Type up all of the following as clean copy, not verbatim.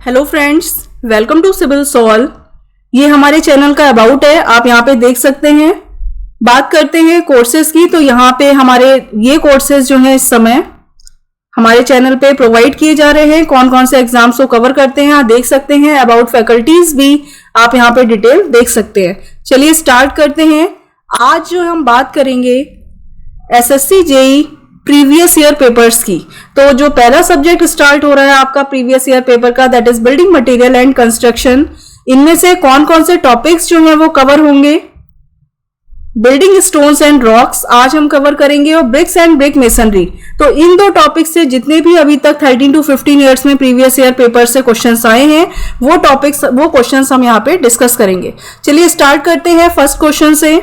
Hello friends, welcome to civil solve. ये हमारे channel का अबाउट है, आप यहाँ पे देख सकते हैं। बात करते हैं कोर्सेज की, तो यहाँ पे हमारे ये कोर्सेज जो हैं इस समय हमारे चैनल पे प्रोवाइड किए जा रहे हैं। कौन कौन से एग्जाम्स को कवर करते हैं आप देख सकते हैं। अबाउट फैकल्टीज भी आप यहाँ पे डिटेल देख सकते हैं। चलिए स्टार्ट करते हैं। आज जो हम बात करेंगे SSC JE previous year papers की। तो जो पहला सब्जेक्ट स्टार्ट हो रहा है आपका प्रीवियस ईयर पेपर का, that is building material and construction. इनमें से कौन कौन से टॉपिक्स जो हैं वो कवर होंगे? बिल्डिंग स्टोन्स एंड रॉक्स आज हम कवर करेंगे, और ब्रिक्स एंड ब्रिक मेसनरी। तो इन दो टॉपिक से जितने भी अभी तक 13 to 15 ईयर्स में प्रीवियस ईयर पेपर से क्वेश्चंस आए हैं वो टॉपिक्स, वो क्वेश्चंस हम यहाँ पे डिस्कस करेंगे। चलिए स्टार्ट करते हैं फर्स्ट क्वेश्चन से।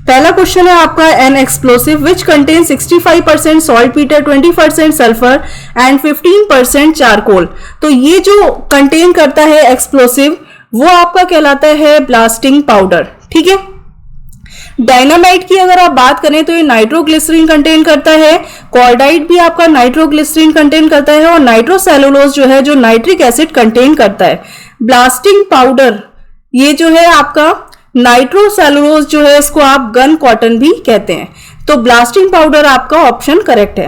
पहला क्वेश्चन है आपका, an explosive which contain 65% saltpetre, 20% sulphur and 15% charcoal. तो ये जो कंटेन करता है एक्सप्लोसिव वो आपका कहलाता है ब्लास्टिंग पाउडर। ठीक है। डायनामाइट की अगर आप बात करें तो ये नाइट्रोग्लिसरीन कंटेन करता है। कॉर्डाइट भी आपका नाइट्रोग्लिसरीन कंटेन करता है, और नाइट्रोसेलुलोज जो है जो नाइट्रिक एसिड कंटेन करता है। ब्लास्टिंग पाउडर ये जो है आपका नाइट्रोसेलुलोज जो है इसको आप गन कॉटन भी कहते हैं। तो ब्लास्टिंग पाउडर आपका ऑप्शन करेक्ट है।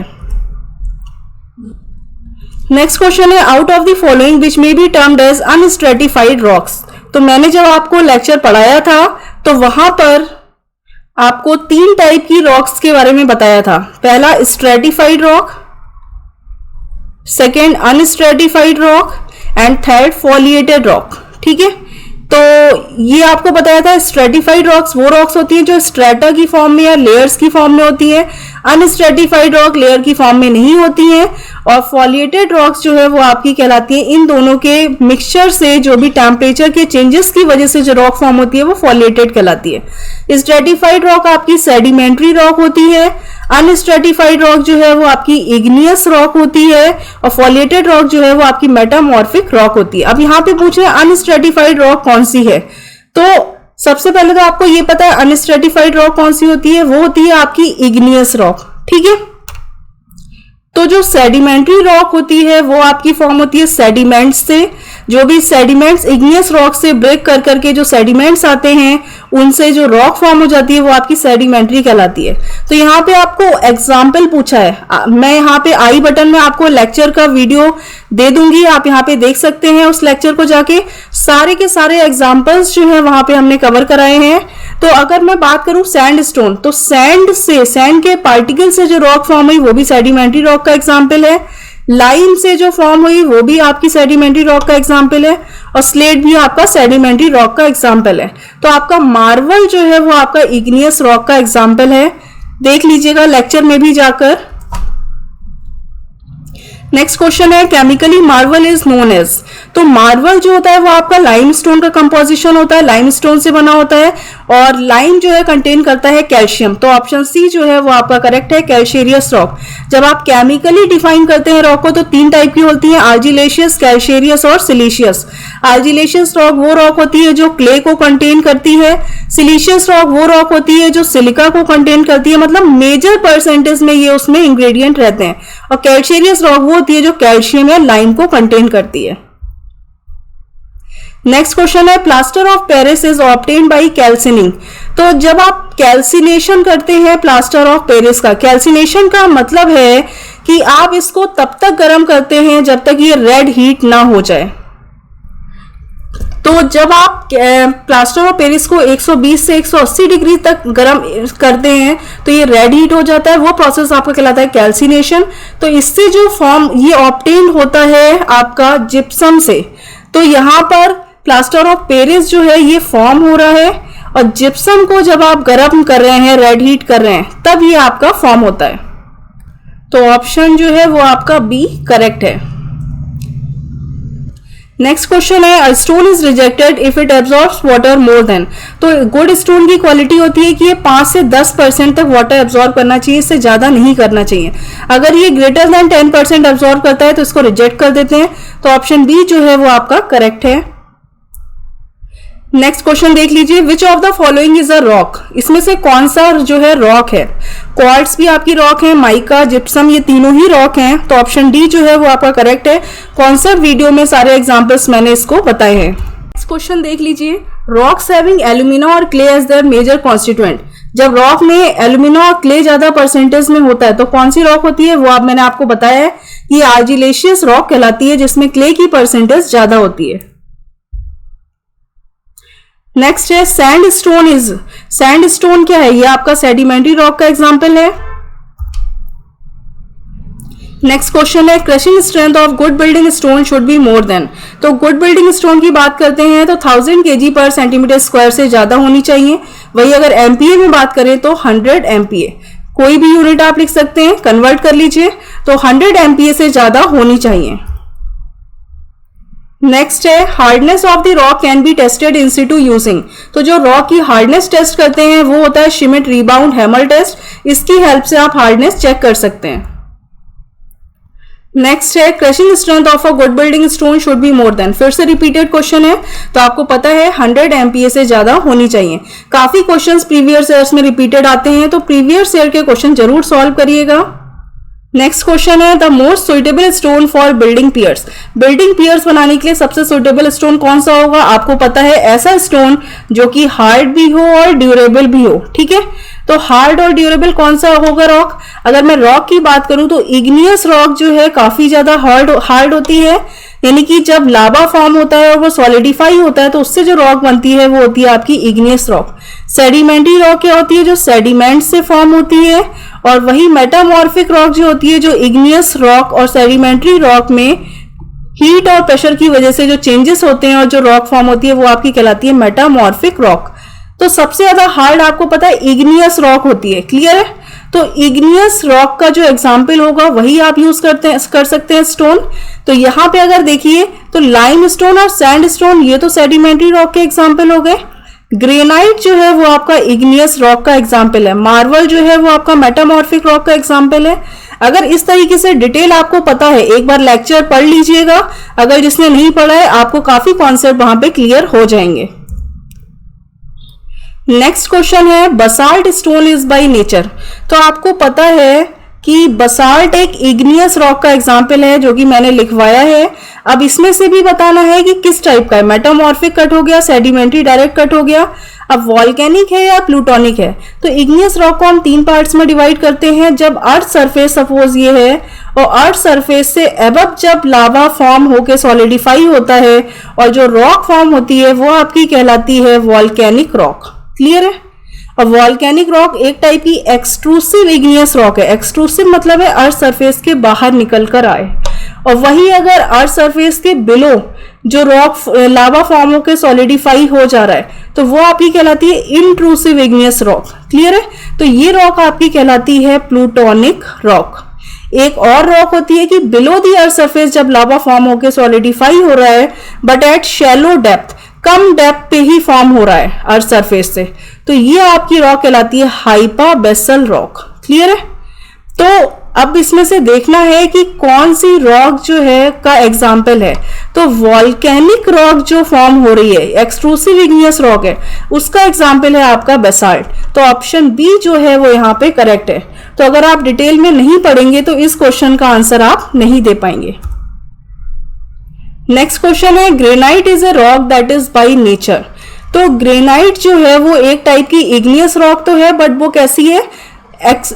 नेक्स्ट क्वेश्चन है, out of the following which may be termed as unstratified rocks. तो मैंने जब आपको लेक्चर पढ़ाया था तो वहां पर आपको 3 टाइप की रॉक्स के बारे में बताया था। पहला stratified rock, second unstratified rock and third foliated rock. ठीक है। तो ये आपको बताया था स्ट्रेटिफाइड रॉक्स वो रॉक्स होती हैं जो स्ट्रेटा की फॉर्म में या लेयर्स की फॉर्म में होती है। अनस्ट्रेटिफाइड रॉक लेयर की फॉर्म में नहीं होती हैं। और फॉलिएटेड रॉक्स जो है वो आपकी कहलाती है इन दोनों के मिक्सचर से, जो भी टेम्परेचर के चेंजेस की वजह से जो रॉक फॉर्म होती है वो फॉलिएटेड कहलाती है। स्ट्रेटिफाइड रॉक आपकी सेडिमेंट्री रॉक होती है। अनस्ट्रेटिफाइड रॉक जो है वो आपकी इग्नियस रॉक होती है, और फॉलिएटेड रॉक जो है वो आपकी मेटामॉर्फिक रॉक होती है। अब यहाँ पे पूछ रहे हैं अनस्ट्रेटिफाइड रॉक कौन सी है, तो सबसे पहले तो आपको ये पता है अनस्ट्रेटिफाइड रॉक कौन सी होती है, वो होती है आपकी इग्नियस रॉक। ठीक है। तो जो सेडिमेंट्री रॉक होती है वो आपकी फॉर्म होती है सेडिमेंट्स से। जो भी सेडिमेंट्स इग्नियस रॉक से ब्रेक कर करके जो सेडिमेंट्स आते हैं उनसे जो रॉक फॉर्म हो जाती है वो आपकी सेडिमेंट्री कहलाती है। तो यहाँ पे आपको एग्जाम्पल पूछा है, मैं यहाँ पे आई बटन में आपको लेक्चर का वीडियो दे दूंगी, आप यहाँ पे देख सकते हैं उस लेक्चर को जाके। सारे के सारे एग्जाम्पल्स जो है वहां पे हमने कवर कराए हैं। तो अगर मैं बात करूं सैंडस्टोन, तो सैंड के पार्टिकल से जो रॉक फॉर्म हुई वो भी सेडिमेंट्री रॉक का एग्जाम्पल है। लाइम से जो फॉर्म हुई वो भी आपकी सेडिमेंट्री रॉक का एग्जाम्पल है, और स्लेट भी आपका सेडिमेंट्री रॉक का एग्जाम्पल है। तो आपका मार्वल जो है वो आपका इग्नियस रॉक का एग्जाम्पल है, देख लीजिएगा लेक्चर में भी जाकर। नेक्स्ट क्वेश्चन है, chemically marble is known as. तो मार्वल जो होता है वो आपका लाइमस्टोन का कंपोजिशन होता है, लाइमस्टोन से बना होता है, और लाइम जो है कंटेन करता है कैल्शियम। तो ऑप्शन सी जो है वो आपका करेक्ट है, कैल्शियस रॉक। जब आप केमिकली डिफाइन करते हैं रॉक को तो 3 टाइप की होती है, आर्जिलेशियस, कैल्शियस और सिलिशियस। आर्जिलेशियस रॉक वो रॉक होती है जो क्ले को कंटेन करती है। सिलिशियस रॉक वो रॉक होती है जो सिलिका को कंटेन करती है, मतलब मेजर परसेंटेज में ये उसमें इंग्रेडिएंट रहते हैं। और कैल्शियस रॉक वो होती है जो कैल्शियम या लाइम को कंटेन करती है। नेक्स्ट क्वेश्चन है, plaster of Paris is obtained by calcining. तो जब आप कैल्सिनेशन करते हैं प्लास्टर ऑफ पेरिस का, कैल्सिनेशन का मतलब है कि आप इसको तब तक गर्म करते हैं जब तक ये रेड हीट ना हो जाए। तो जब आप प्लास्टर ऑफ पेरिस को 120 से 180 डिग्री तक गर्म करते हैं तो ये रेड हीट हो जाता है, वो प्रोसेस आपका कहलाता है कैल्सिनेशन। तो इससे जो फॉर्म ये ऑब्टेन होता है आपका जिप्सम से। तो यहाँ पर प्लास्टर ऑफ पेरिस जो है ये फॉर्म हो रहा है, और जिप्सम को जब आप गर्म कर रहे हैं, रेड हीट कर रहे हैं, तब ये आपका फॉर्म होता है। तो ऑप्शन जो है वो आपका बी करेक्ट है। नेक्स्ट क्वेश्चन है, a stone is rejected if it absorbs water more than. तो गुड स्टोन की क्वालिटी होती है कि ये 5 से 10% तक वाटर एब्जॉर्ब करना चाहिए, इससे ज्यादा नहीं करना चाहिए। अगर ये ग्रेटर देन 10% एब्जॉर्ब करता है तो इसको रिजेक्ट कर देते हैं। तो ऑप्शन बी जो है वो आपका करेक्ट है। नेक्स्ट क्वेश्चन देख लीजिए, which of the following is a rock, इसमें से कौन सा जो है रॉक है। क्वार्ट्स भी आपकी रॉक है, माइका, जिप्सम, ये तीनों ही रॉक हैं, तो ऑप्शन डी जो है वो आपका करेक्ट है। कौन सा वीडियो में सारे एग्जांपल्स मैंने इसको बताए हैं। नेक्स्ट क्वेश्चन देख लीजिए, रॉक्स हैविंग एल्यूमिना और clay as their major constituent, जब रॉक में एल्यूमिना और क्ले ज्यादा परसेंटेज में होता है तो कौन सी रॉक होती है, वो अब मैंने आपको बताया है, ये आर्जिलेशियस रॉक कहलाती है जिसमें क्ले की परसेंटेज ज्यादा होती है। नेक्स्ट है सैंडस्टोन सैंडस्टोन क्या है, ये आपका सेडिमेंट्री रॉक का एग्जांपल है। नेक्स्ट क्वेश्चन है, crushing strength of good building stone should be more than, तो गुड बिल्डिंग स्टोन की बात करते हैं तो 1000 kg पर सेंटीमीटर स्क्वायर से ज्यादा होनी चाहिए। वही अगर एमपीए में बात करें तो 100 एमपीए, कोई भी यूनिट आप लिख सकते हैं, कन्वर्ट कर लीजिए, तो 100 एमपीए से ज्यादा होनी चाहिए। नेक्स्ट है, hardness of the rock can be tested in Situ using, तो जो रॉक की हार्डनेस टेस्ट करते हैं वो होता है श्मिट रिबाउंड हैमर टेस्ट, इसकी हेल्प से आप हार्डनेस चेक कर सकते हैं। नेक्स्ट है, crushing strength of a good building stone should be more then, फिर से रिपीटेड क्वेश्चन है, तो आपको पता है 100 एमपीए से ज्यादा होनी चाहिए। काफी क्वेश्चंस प्रीवियस ईयर्स में रिपीटेड आते हैं, तो प्रीवियस ईयर के क्वेश्चन जरूर सॉल्व करिएगा। नेक्स्ट क्वेश्चन है, the most suitable stone for building piers, building piers बनाने के लिए सबसे सुइटेबल स्टोन कौन सा होगा, आपको पता है ऐसा स्टोन जो कि हार्ड भी हो और ड्यूरेबल भी हो। ठीक है, तो हार्ड और ड्यूरेबल कौन सा होगा रॉक, अगर मैं रॉक की बात करूं तो इग्नियस रॉक जो है काफी ज्यादा हार्ड होती है, यानी कि जब लावा फॉर्म होता है और वो सॉलिडिफाई होता है तो उससे जो रॉक बनती है वो होती है आपकी इग्नियस रॉक। सेडिमेंट्री रॉक क्या होती है, जो सेडिमेंट से फॉर्म होती है, और वही मेटामॉर्फिक रॉक जो होती है जो इग्नियस रॉक और सेडिमेंट्री रॉक में हीट और प्रेशर की वजह से जो चेंजेस होते हैं और जो रॉक फॉर्म होती है वो आपकी कहलाती है मेटामॉर्फिक रॉक। तो सबसे ज्यादा हार्ड आपको पता है इग्नियस रॉक होती है, क्लियर है। तो इग्नियस रॉक का जो एग्जाम्पल होगा वही आप यूज कर सकते हैं स्टोन। तो यहां पे अगर देखिए तो लाइम स्टोन और सैंड स्टोन ये तो सेडिमेंट्री रॉक के एग्जाम्पल हो गए, ग्रेनाइट जो है वो आपका इग्नियस रॉक का एग्जाम्पल है, मार्बल जो है वो आपका मेटामॉर्फिक रॉक का एग्जाम्पल है। अगर इस तरीके से डिटेल आपको पता है, एक बार लेक्चर पढ़ लीजिएगा, अगर जिसने नहीं पढ़ा है आपको काफी कॉन्सेप्ट वहां पे क्लियर हो जाएंगे। नेक्स्ट क्वेश्चन है, basalt stone is by nature, तो आपको पता है कि बसाल्ट एक इग्नियस रॉक का एग्जाम्पल है जो कि मैंने लिखवाया है। अब इसमें से भी बताना है कि किस टाइप का है, मेटामॉर्फिक कट हो गया, सेडिमेंट्री डायरेक्ट कट हो गया, अब वॉल्केनिक है या प्लूटोनिक है। तो इग्नियस रॉक को हम 3 पार्ट्स में डिवाइड करते हैं। जब अर्थ सरफेस सपोज ये है और अर्थ सरफेस से एबव जब लावा फॉर्म होके सॉलिडिफाई होता है और जो रॉक फॉर्म होती है वो आपकी कहलाती है वॉल्केनिक रॉक, क्लियर है। और वॉल्केनिक रॉक एक टाइप की एक्सट्रूसिव इग्नियस रॉक है, एक्सट्रूसिव मतलब है अर्थ सरफेस के बाहर निकल कर आए, और वही अगर अर्थ सरफेस के बिलो जो रॉक लावा फॉर्म होकर सॉलिडिफाई हो जा रहा है तो वो आपकी कहलाती है इंट्रूसिव इग्नियस रॉक, क्लियर है। तो ये रॉक आपकी कहलाती है प्लूटोनिक रॉक। एक और रॉक होती है कि बिलो दी अर्थ सरफेस जब लावा फॉर्म होकर सॉलिडिफाई हो रहा है but at shallow depth, come depth पे ही फॉर्म हो रहा है अर्थ सरफेस से, तो ये आपकी रॉक कहलाती है हाइपाबेसल रॉक, क्लियर है। तो अब इसमें से देखना है कि कौन सी रॉक जो है का एग्जाम्पल है। तो वॉल्केनिक रॉक जो फॉर्म हो रही है, एक्सट्रूसिव इग्नियस रॉक है, उसका एग्जाम्पल है आपका बेसाल्ट। तो ऑप्शन बी जो है वो यहाँ पे करेक्ट है। तो अगर आप डिटेल में नहीं पढ़ेंगे तो इस क्वेश्चन का आंसर आप नहीं दे पाएंगे। नेक्स्ट क्वेश्चन है, granite is a rock that is by nature, तो ग्रेनाइट जो है वो एक टाइप की इग्नियस रॉक तो है बट वो कैसी है,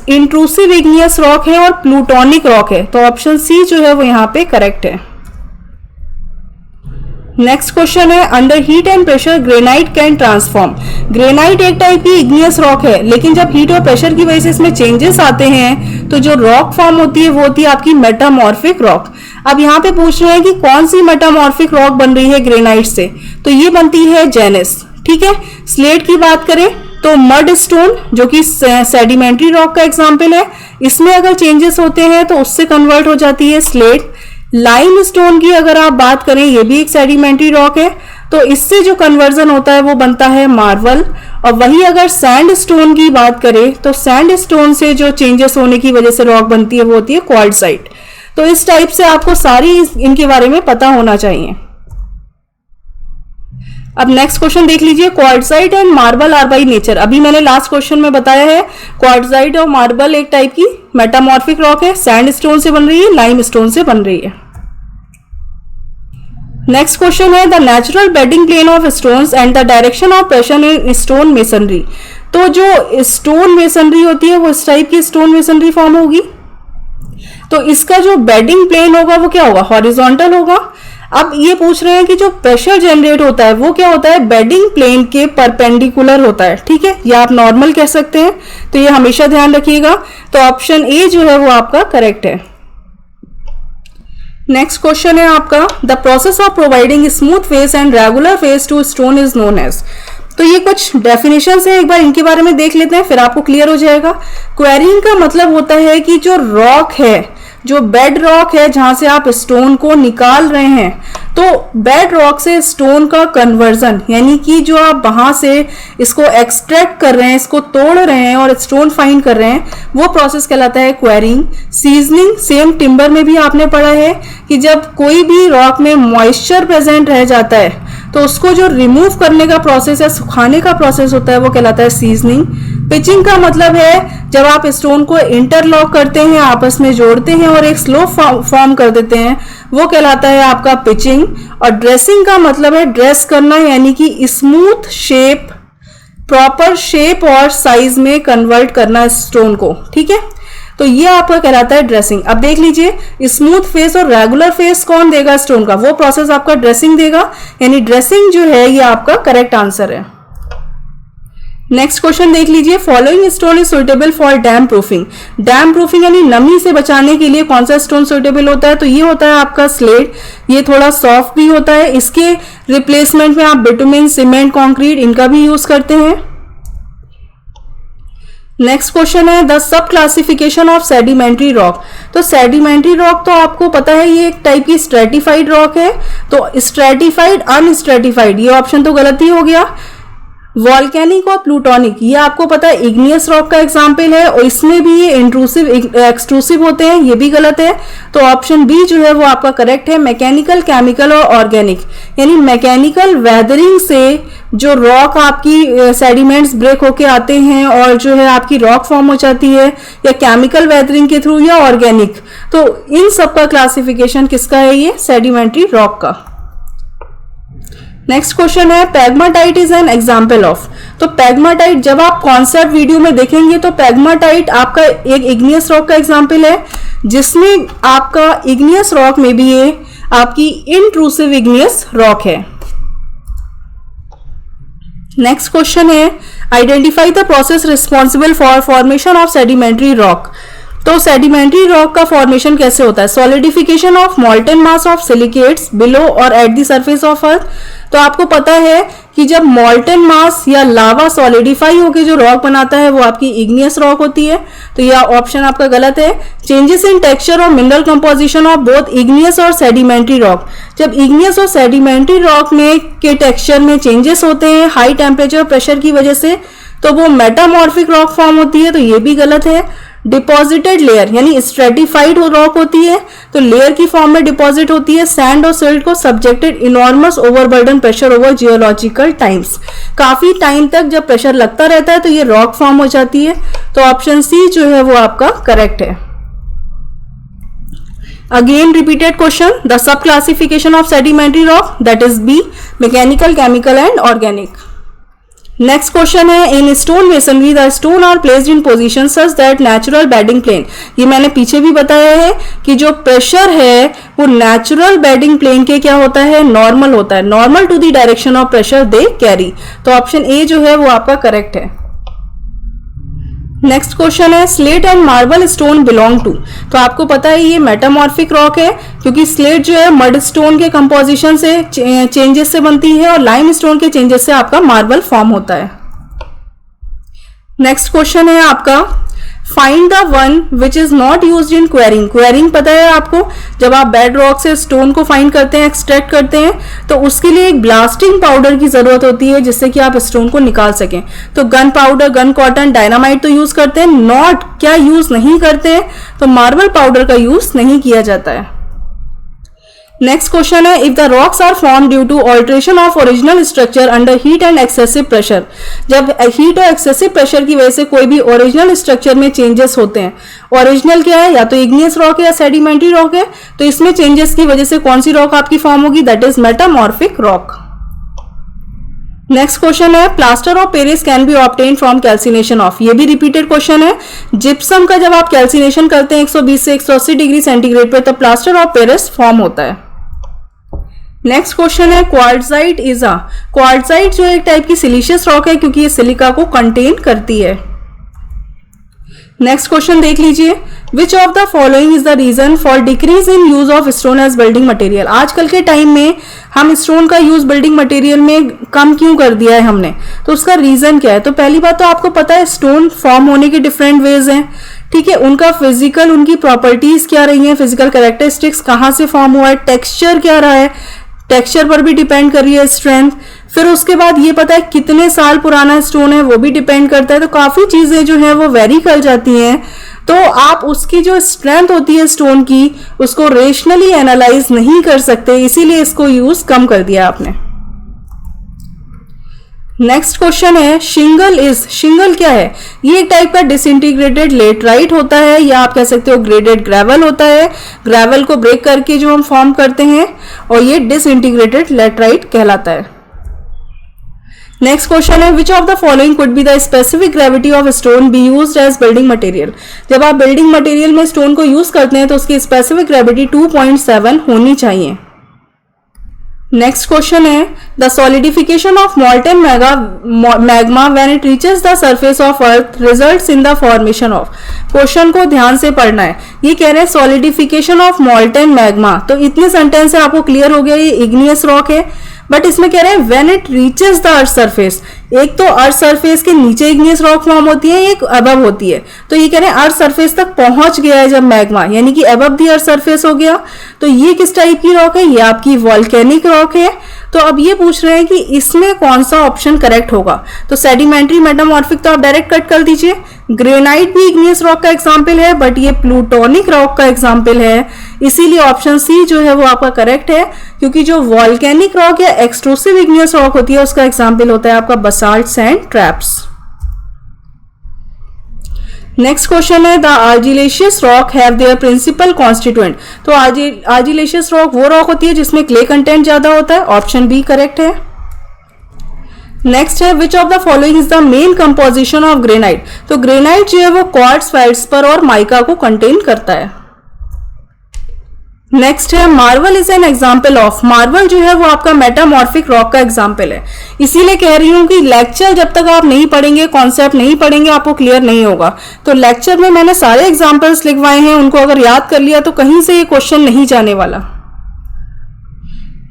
इंट्रूसिव इग्नियस रॉक है और प्लूटोनिक रॉक है। तो ऑप्शन सी जो है वो यहाँ पे करेक्ट है। नेक्स्ट क्वेश्चन है, under heat and pressure granite can transform, granite एक टाइप की इग्नियस रॉक है लेकिन जब हीट और प्रेशर की वजह से इसमें चेंजेस आते हैं तो जो रॉक फॉर्म होती है वो होती है आपकी मेटामॉर्फिक रॉक। अब यहाँ पे पूछ रहे हैं कि कौन सी मेटामॉर्फिक रॉक बन रही है ग्रेनाइट से, तो ये बनती है जेनेस, ठीक है। स्लेट की बात करें तो मड स्टोन जो कि सेडिमेंट्री रॉक का एग्जाम्पल है, इसमें अगर चेंजेस होते हैं तो उससे कन्वर्ट हो जाती है स्लेट। लाइम स्टोन की अगर आप बात करें ये भी एक सेडिमेंट्री रॉक है, तो इससे जो कन्वर्जन होता है वो बनता है मार्बल। और वही अगर सैंड स्टोन की बात करें तो सैंड स्टोन से जो चेंजेस होने की वजह से रॉक बनती है वो होती है क्वार्टजाइट। तो इस टाइप से आपको सारी इनके बारे में पता होना चाहिए। अब नेक्स्ट क्वेश्चन देख लीजिए, quartzite and marble are by nature. अभी मैंने लास्ट क्वेश्चन में बताया है क्वार्टजाइट और मार्बल एक टाइप की मेटामॉर्फिक रॉक है, सैंड स्टोन से बन रही है, लाइम स्टोन से बन रही है। नेक्स्ट क्वेश्चन है the natural bedding plane of stones and the direction of pressure in stone masonry. तो जो स्टोन मेसनरी होती है वो इस टाइप की स्टोन मेसनरी फॉर्म होगी, तो इसका जो बेडिंग प्लेन होगा वो क्या होगा, हॉरिजॉन्टल होगा। अब ये पूछ रहे हैं कि जो प्रेशर जनरेट होता है वो क्या होता है, बेडिंग प्लेन के परपेंडिकुलर होता है, ठीक है, या आप नॉर्मल कह सकते हैं, तो ये हमेशा ध्यान रखिएगा। तो ऑप्शन ए जो है वो आपका करेक्ट है। नेक्स्ट क्वेश्चन है आपका the process of providing smooth face and regular face to stone is known as. तो ये कुछ डेफिनेशन है, एक बार इनके बारे में देख लेते हैं फिर आपको क्लियर हो जाएगा। क्वेरिंग का मतलब होता है कि जो रॉक है, जो बेड रॉक है जहां से आप स्टोन को निकाल रहे हैं, तो बेड रॉक से स्टोन का कन्वर्जन, यानी कि जो आप वहां से इसको एक्सट्रैक्ट कर रहे हैं, इसको तोड़ रहे हैं और स्टोन फाइंड कर रहे हैं, वो प्रोसेस कहलाता है क्वेरिंग। सीजनिंग, सेम टिम्बर में भी आपने पढ़ा है कि जब कोई भी रॉक में मॉइस्चर प्रेजेंट रह जाता है तो उसको जो रिमूव करने का प्रोसेस है, सुखाने का प्रोसेस होता है, वो कहलाता है सीजनिंग। पिचिंग का मतलब है जब आप स्टोन को इंटरलॉक करते हैं, आपस में जोड़ते हैं और एक स्लोप फॉर्म कर देते हैं, वो कहलाता है आपका पिचिंग। और ड्रेसिंग का मतलब है ड्रेस करना, यानी कि स्मूथ शेप, प्रॉपर शेप और साइज में कन्वर्ट करना स्टोन को, ठीक है, तो ये आपका कहलाता है ड्रेसिंग। अब देख लीजिए स्मूथ फेस और रेगुलर फेस कौन देगा स्टोन का, वो प्रोसेस आपका ड्रेसिंग देगा, यानी ड्रेसिंग जो है ये आपका करेक्ट आंसर है। नेक्स्ट क्वेश्चन देख लीजिए, following stone is suitable for dam proofing. Dam proofing यानी नमी से बचाने के लिए कौन सा स्टोन सुटेबल होता है, तो ये होता है आपका स्लेट। ये थोड़ा सॉफ्ट भी होता है, इसके रिप्लेसमेंट में आप बिटुमिन, सीमेंट, कंक्रीट इनका भी यूज करते हैं। नेक्स्ट क्वेश्चन है the subclassification of sedimentary rock. तो सेडिमेंट्री रॉक तो आपको पता है ये एक टाइप की स्ट्रेटिफाइड रॉक है, तो स्ट्रेटिफाइड, अनस्ट्रेटिफाइड, ये ऑप्शन तो गलत ही हो गया। वॉल्केनिक और प्लूटोनिक, ये आपको पता है इग्नियस रॉक का एग्जाम्पल है, और इसमें भी ये इंट्रूसिव एक्सट्रूसिव होते हैं, ये भी गलत है। तो ऑप्शन बी जो है वो आपका करेक्ट है, मैकेनिकल, केमिकल और ऑर्गेनिक। यानी मैकेनिकल वेदरिंग से जो रॉक आपकी सेडिमेंट्स ब्रेक होके आते हैं और जो है आपकी रॉक फॉर्म हो जाती है, या केमिकल वेदरिंग के थ्रू, या ऑर्गेनिक, तो इन सब का क्लासिफिकेशन किसका है, ये सेडिमेंट्री रॉक का। नेक्स्ट क्वेश्चन है पैग्माटाइट इज एन एग्जाम्पल ऑफ। तो पैग्माटाइट जब आप कॉन्सेप्ट वीडियो में देखेंगे तो पैग्माटाइट आपका एक इग्नियस रॉक का एग्जाम्पल है, जिसमें आपका इग्नियस रॉक में भी ये आपकी इंट्रूसिव इग्नियस रॉक है। नेक्स्ट क्वेश्चन है identify the process responsible for formation of sedimentary rock. तो सेडिमेंट्री रॉक का फॉर्मेशन कैसे होता है, solidification of molten mass of silicates below और at the surface of earth. तो आपको पता है कि जब मॉल्टन मास या लावा सॉलिडिफाई होकर जो रॉक बनाता है वो आपकी इग्नियस रॉक होती है, तो यह ऑप्शन आपका गलत है। चेंजेस इन टेक्सचर और mineral composition of both igneous और सेडिमेंट्री रॉक, जब इग्नियस और सेडिमेंट्री रॉक में के टेक्सचर में चेंजेस होते हैं हाई टेम्परेचर प्रेशर की वजह से, तो वो मेटामॉर्फिक रॉक फॉर्म होती है, तो ये भी गलत है। डिपॉजिटेड लेयर यानी स्ट्रेटिफाइड रॉक होती है, तो लेयर की फॉर्म में डिपॉजिट होती है। सैंड और सिल्ट को subjected enormous overburden pressure over geological times, काफी टाइम तक जब प्रेशर लगता रहता है तो ये रॉक फॉर्म हो जाती है। तो ऑप्शन सी जो है वो आपका करेक्ट है। Again repeated question, the subclassification of sedimentary rock, that is B, mechanical, chemical and organic. Next question है in stone masonry the stone are placed in position such that natural bedding plane. ये मैंने पीछे भी बताया है कि जो pressure है वो नेचुरल बेडिंग प्लेन के क्या होता है, नॉर्मल होता है, normal to the direction of pressure they carry. तो ऑप्शन ए जो है वो आपका करेक्ट है। नेक्स्ट क्वेश्चन है slate and marble stone belong to. तो आपको पता है ये मेटामॉर्फिक रॉक है, क्योंकि स्लेट जो है मड स्टोन के कंपोजिशन से चेंजेस से बनती है और लाइम स्टोन के चेंजेस से आपका मार्बल फॉर्म होता है। नेक्स्ट क्वेश्चन है आपका find the one which is not used in quarrying. Quarrying पता है आपको, जब आप बेड रॉक से स्टोन को फाइंड करते हैं, एक्सट्रैक्ट करते हैं, तो उसके लिए एक ब्लास्टिंग पाउडर की जरूरत होती है जिससे कि आप स्टोन को निकाल सकें। तो gun powder, gun cotton, dynamite तो यूज करते हैं, नॉट क्या यूज नहीं करते हैं, तो मार्बल पाउडर का यूज नहीं किया जाता है। नेक्स्ट क्वेश्चन है, if the rocks are form due to alteration of original structure under heat and excessive pressure, जब हीट और एक्सेसिव प्रेशर की वजह से कोई भी ओरिजिनल स्ट्रक्चर में चेंजेस होते हैं, ओरिजिनल क्या है, या तो इग्नियस रॉक है या सेडिमेंट्री रॉक है, तो इसमें चेंजेस की वजह से कौन सी रॉक आपकी फॉर्म होगी, that is metamorphic rock. Next question है, plaster of Paris can be obtain from calcination of, ये भी रिपीटेड क्वेश्चन है। जिप्सम का जब आप कैल्सिनेशन करते हैं 120 से 180 डिग्री सेंटीग्रेड पे, तो प्लास्टर ऑफ पेरिस फॉर्म होता है। नेक्स्ट क्वेश्चन है, क्वार्ट्जाइट इज अ, क्वार्ट्जाइट जो एक टाइप की सिलिशियस रॉक है क्योंकि ये सिलिका को कंटेन करती है। नेक्स्ट क्वेश्चन देख लीजिए, which of the following is the reason for decrease in use of stone as building material, आजकल के टाइम में हम स्टोन का यूज बिल्डिंग मटेरियल में कम क्यों कर दिया है हमने, तो उसका रीजन क्या है। तो पहली बात तो आपको पता है स्टोन फॉर्म होने के डिफरेंट वेज हैं, ठीक है, उनका फिजिकल, उनकी प्रॉपर्टीज क्या रही हैं, फिजिकल कैरेक्टरिस्टिक्स कहाँ से फॉर्म हुआ है, टेक्सचर क्या रहा है, टेक्सचर पर भी डिपेंड कर रही है स्ट्रेंथ, फिर उसके बाद ये पता है कितने साल पुराना स्टोन है वो भी डिपेंड करता है, तो काफी चीजें जो है वो वेरी कर जाती हैं। तो आप उसकी जो स्ट्रेंथ होती है स्टोन की उसको रेशनली एनालाइज नहीं कर सकते, इसीलिए इसको यूज कम कर दिया आपने। नेक्स्ट क्वेश्चन है, शिंगल इज, शिंगल क्या है, ये एक टाइप का डिसइंटीग्रेटेड लेटराइट होता है या आप कह सकते हो ग्रेडेड ग्रेवल होता है, ग्रेवल को ब्रेक करके जो हम फॉर्म करते हैं, और ये डिसइंटीग्रेटेड लेटराइट कहलाता है। नेक्स्ट क्वेश्चन है, which of the following could be the specific gravity of stone be used as building material, जब आप बिल्डिंग मटेरियल में स्टोन को यूज करते हैं तो उसकी स्पेसिफिक ग्रेविटी 2.7 होनी चाहिए। नेक्स्ट क्वेश्चन है, the solidification of molten magma when it reaches the surface of earth results in the formation of, question को ध्यान से पढ़ना है, ये कह रहे हैं सॉलिडिफिकेशन ऑफ मॉल्टन मैग्मा, तो इतने सेंटेंस से आपको क्लियर हो गया ये इग्नियस रॉक है, बट इसमें कह रहे हैं when it reaches the earth surface, एक तो अर्थ सरफेस के नीचे इग्नियस रॉक फॉर्म होती है, एक अबव होती है, तो ये कह रहे हैं अर्थ सरफेस तक पहुंच गया है जब मैग्मा, यानी कि अबव द अर्थ सरफेस हो गया, तो ये किस टाइप की रॉक है, ये आपकी वॉल्केनिक रॉक है। तो अब ये पूछ रहे हैं कि इसमें कौन सा ऑप्शन करेक्ट होगा, तो सेडिमेंट्री मेटामॉर्फिक तो आप डायरेक्ट कट कर दीजिए, ग्रेनाइट भी इग्नियस रॉक का एग्जाम्पल है बट ये प्लूटोनिक रॉक का एग्जाम्पल है, इसीलिए ऑप्शन सी जो है वो आपका करेक्ट है, क्योंकि जो वॉल्केनिक रॉक या एक्सट्रूसिव इग्नियस रॉक होती है उसका एग्जाम्पल होता है आपका basalt sand traps. Next question है, the argillaceous rock have their principal constituent, तो आर्जिलेशियस रॉक वो रॉक होती है जिसमें क्ले कंटेंट ज्यादा होता है, ऑप्शन बी करेक्ट है। नेक्स्ट है, which of the following is the main composition of granite, तो ग्रेनाइट जो है वो क्वार्ट्ज, फेल्डस्पर और माइका को कंटेन करता है। नेक्स्ट है, marble is an example of, marble जो है वो आपका मेटामॉर्फिक रॉक का एग्जाम्पल है, इसीलिए कह रही हूं कि लेक्चर जब तक आप नहीं पढ़ेंगे, कॉन्सेप्ट नहीं पढ़ेंगे, आपको क्लियर नहीं होगा, तो लेक्चर में मैंने सारे एग्जाम्पल्स लिखवाए हैं, उनको अगर याद कर लिया तो कहीं से ये क्वेश्चन नहीं जाने वाला।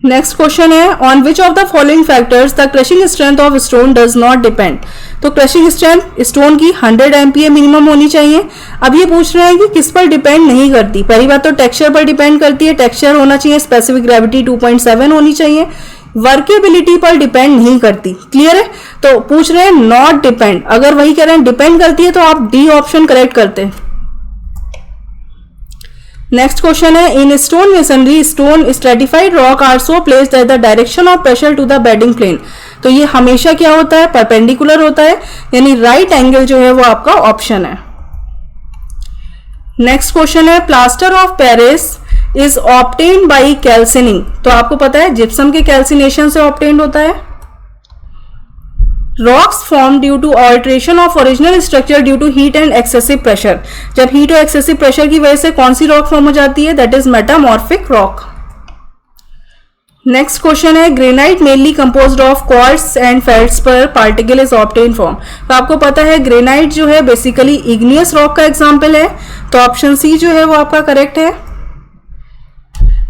नेक्स्ट क्वेश्चन है, on which of the following factors the crushing strength of stone does not depend, तो क्रशिंग स्ट्रेंथ स्टोन की 100 MPa मिनिमम होनी चाहिए। अब ये पूछ रहे हैं कि किस पर डिपेंड नहीं करती, पहली बात तो टेक्सचर पर डिपेंड करती है, टेक्सचर होना चाहिए, स्पेसिफिक ग्रेविटी 2.7 होनी चाहिए, वर्केबिलिटी पर डिपेंड नहीं करती, क्लियर है, तो पूछ रहे हैं नॉट डिपेंड, अगर वही कह रहे हैं डिपेंड करती है तो आप डी ऑप्शन करेक्ट करते हैं। नेक्स्ट क्वेश्चन है, in stone masonry stone stratified rock are so placed at the direction of pressure to the bedding plane, तो ये हमेशा क्या होता है, परपेंडिकुलर होता है, यानी राइट एंगल जो है वो आपका ऑप्शन है। नेक्स्ट क्वेश्चन है, plaster of Paris is obtained by calcining, तो आपको पता है जिप्सम के कैल्सिनेशन से ऑब्टेन्ड होता है। Rocks form due to alteration of original structure due to heat and excessive pressure, जब हीट और एक्सेसिव प्रेशर की वजह से कौन सी रॉक फॉर्म हो जाती है, that is metamorphic rock. Next question है, granite mainly composed of quartz and feldspar particle is obtain from, तो आपको पता है ग्रेनाइट जो है बेसिकली इग्नियस रॉक का एग्जाम्पल है, तो ऑप्शन सी जो है वो आपका करेक्ट है।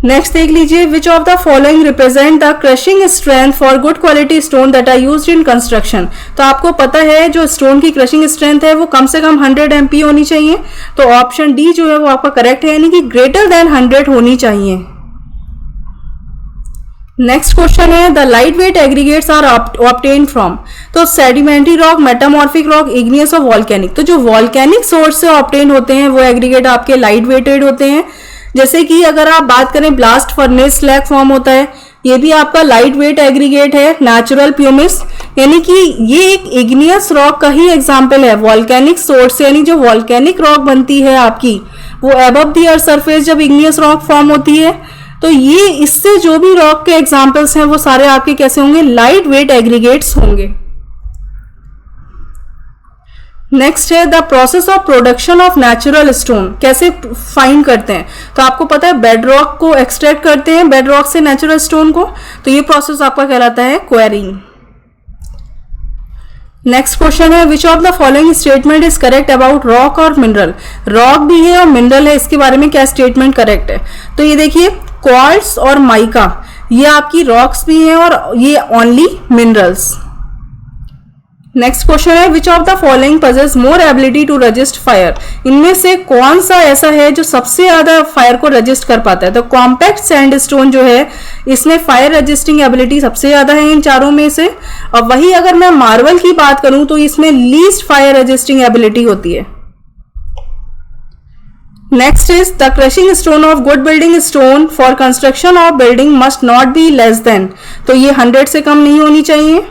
नेक्स्ट देख लीजिए, which of the following represent the crushing strength for good quality stone that are used in construction, तो आपको पता है जो स्टोन की क्रशिंग स्ट्रेंथ है वो कम से कम 100 MPa होनी चाहिए, तो ऑप्शन डी जो है वो आपका करेक्ट है, यानी कि ग्रेटर देन 100 होनी चाहिए। नेक्स्ट क्वेश्चन है, the light weight aggregates are obtained from, तो sedimentary rock, metamorphic rock, igneous और वॉल्केनिक, तो जो वॉल्केनिक सोर्स से ऑब्टेन होते हैं वो एग्रीगेट आपके लाइट वेटेड होते हैं, जैसे कि अगर आप बात करें ब्लास्ट फर्नेस स्लैग फॉर्म होता है, ये भी आपका लाइट वेट एग्रीगेट है। नेचुरल प्यूमिस यानी कि ये एक इग्नियस रॉक का ही एग्जाम्पल है। वॉल्केनिक सोर्स यानी जो वॉल्केनिक रॉक बनती है आपकी, वो अबव द अर्थ सरफेस जब इग्नियस रॉक फॉर्म होती है, तो ये इससे जो भी रॉक के एग्जाम्पल्स हैं वो सारे आपके कैसे होंगे, लाइट वेट एग्रीगेट्स होंगे। नेक्स्ट है the process of production of natural stone. कैसे फाइंड करते हैं, तो आपको पता है बेड रॉक को एक्सट्रैक्ट करते हैं, बेड रॉक से नेचुरल स्टोन को, तो ये प्रोसेस आपका कहलाता है क्वेरिंग। नेक्स्ट क्वेश्चन है which of the following statement is correct about rock और मिनरल। रॉक भी है और मिनरल है, इसके बारे में क्या स्टेटमेंट करेक्ट है। तो ये देखिए क्वार्ट्ज और माइका ये आपकी रॉक्स भी हैं और ये ओनली मिनरल्स। नेक्स्ट क्वेश्चन है which of the following possess more ability to resist fire. इनमें से कौन सा ऐसा है जो सबसे ज्यादा फायर को रजिस्ट कर पाता है। तो कॉम्पैक्ट सैंडस्टोन जो है इसमें फायर रजिस्टिंग एबिलिटी सबसे ज्यादा है इन चारों में से। और वही अगर मैं मार्बल की बात करूं तो इसमें लीस्ट फायर रजिस्टिंग एबिलिटी होती है। Next is the crushing stone of good building stone for construction of building must not be less than. तो ये 100 से कम नहीं होनी चाहिए।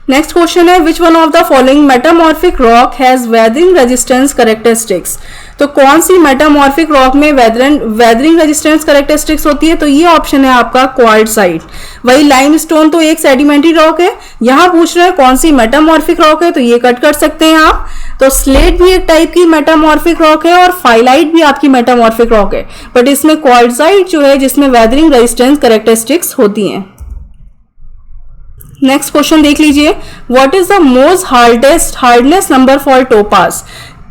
नेक्स्ट क्वेश्चन है which one of the following metamorphic rock has weathering resistance characteristics. तो कौन सी मेटामॉर्फिक रॉक में वेदरिंग रेजिस्टेंस कैरेक्टरिस्टिक्स होती है, तो ये ऑप्शन है आपका क्वार्ट्जाइट। वही लाइमस्टोन तो एक सेडिमेंट्री रॉक है, यहां पूछ रहे हैं कौन सी मेटामॉर्फिक रॉक है, तो ये कट कर सकते हैं आप। तो स्लेट भी एक टाइप की मेटामॉर्फिक रॉक है और फाइलाइट भी आपकी मेटामॉर्फिक रॉक है, बट इसमें क्वार्ट्जाइट जो है जिसमें वेदरिंग रेजिस्टेंस कैरेक्टरिस्टिक्स होती हैं। नेक्स्ट क्वेश्चन देख लीजिए what is the most hardness number for topaz.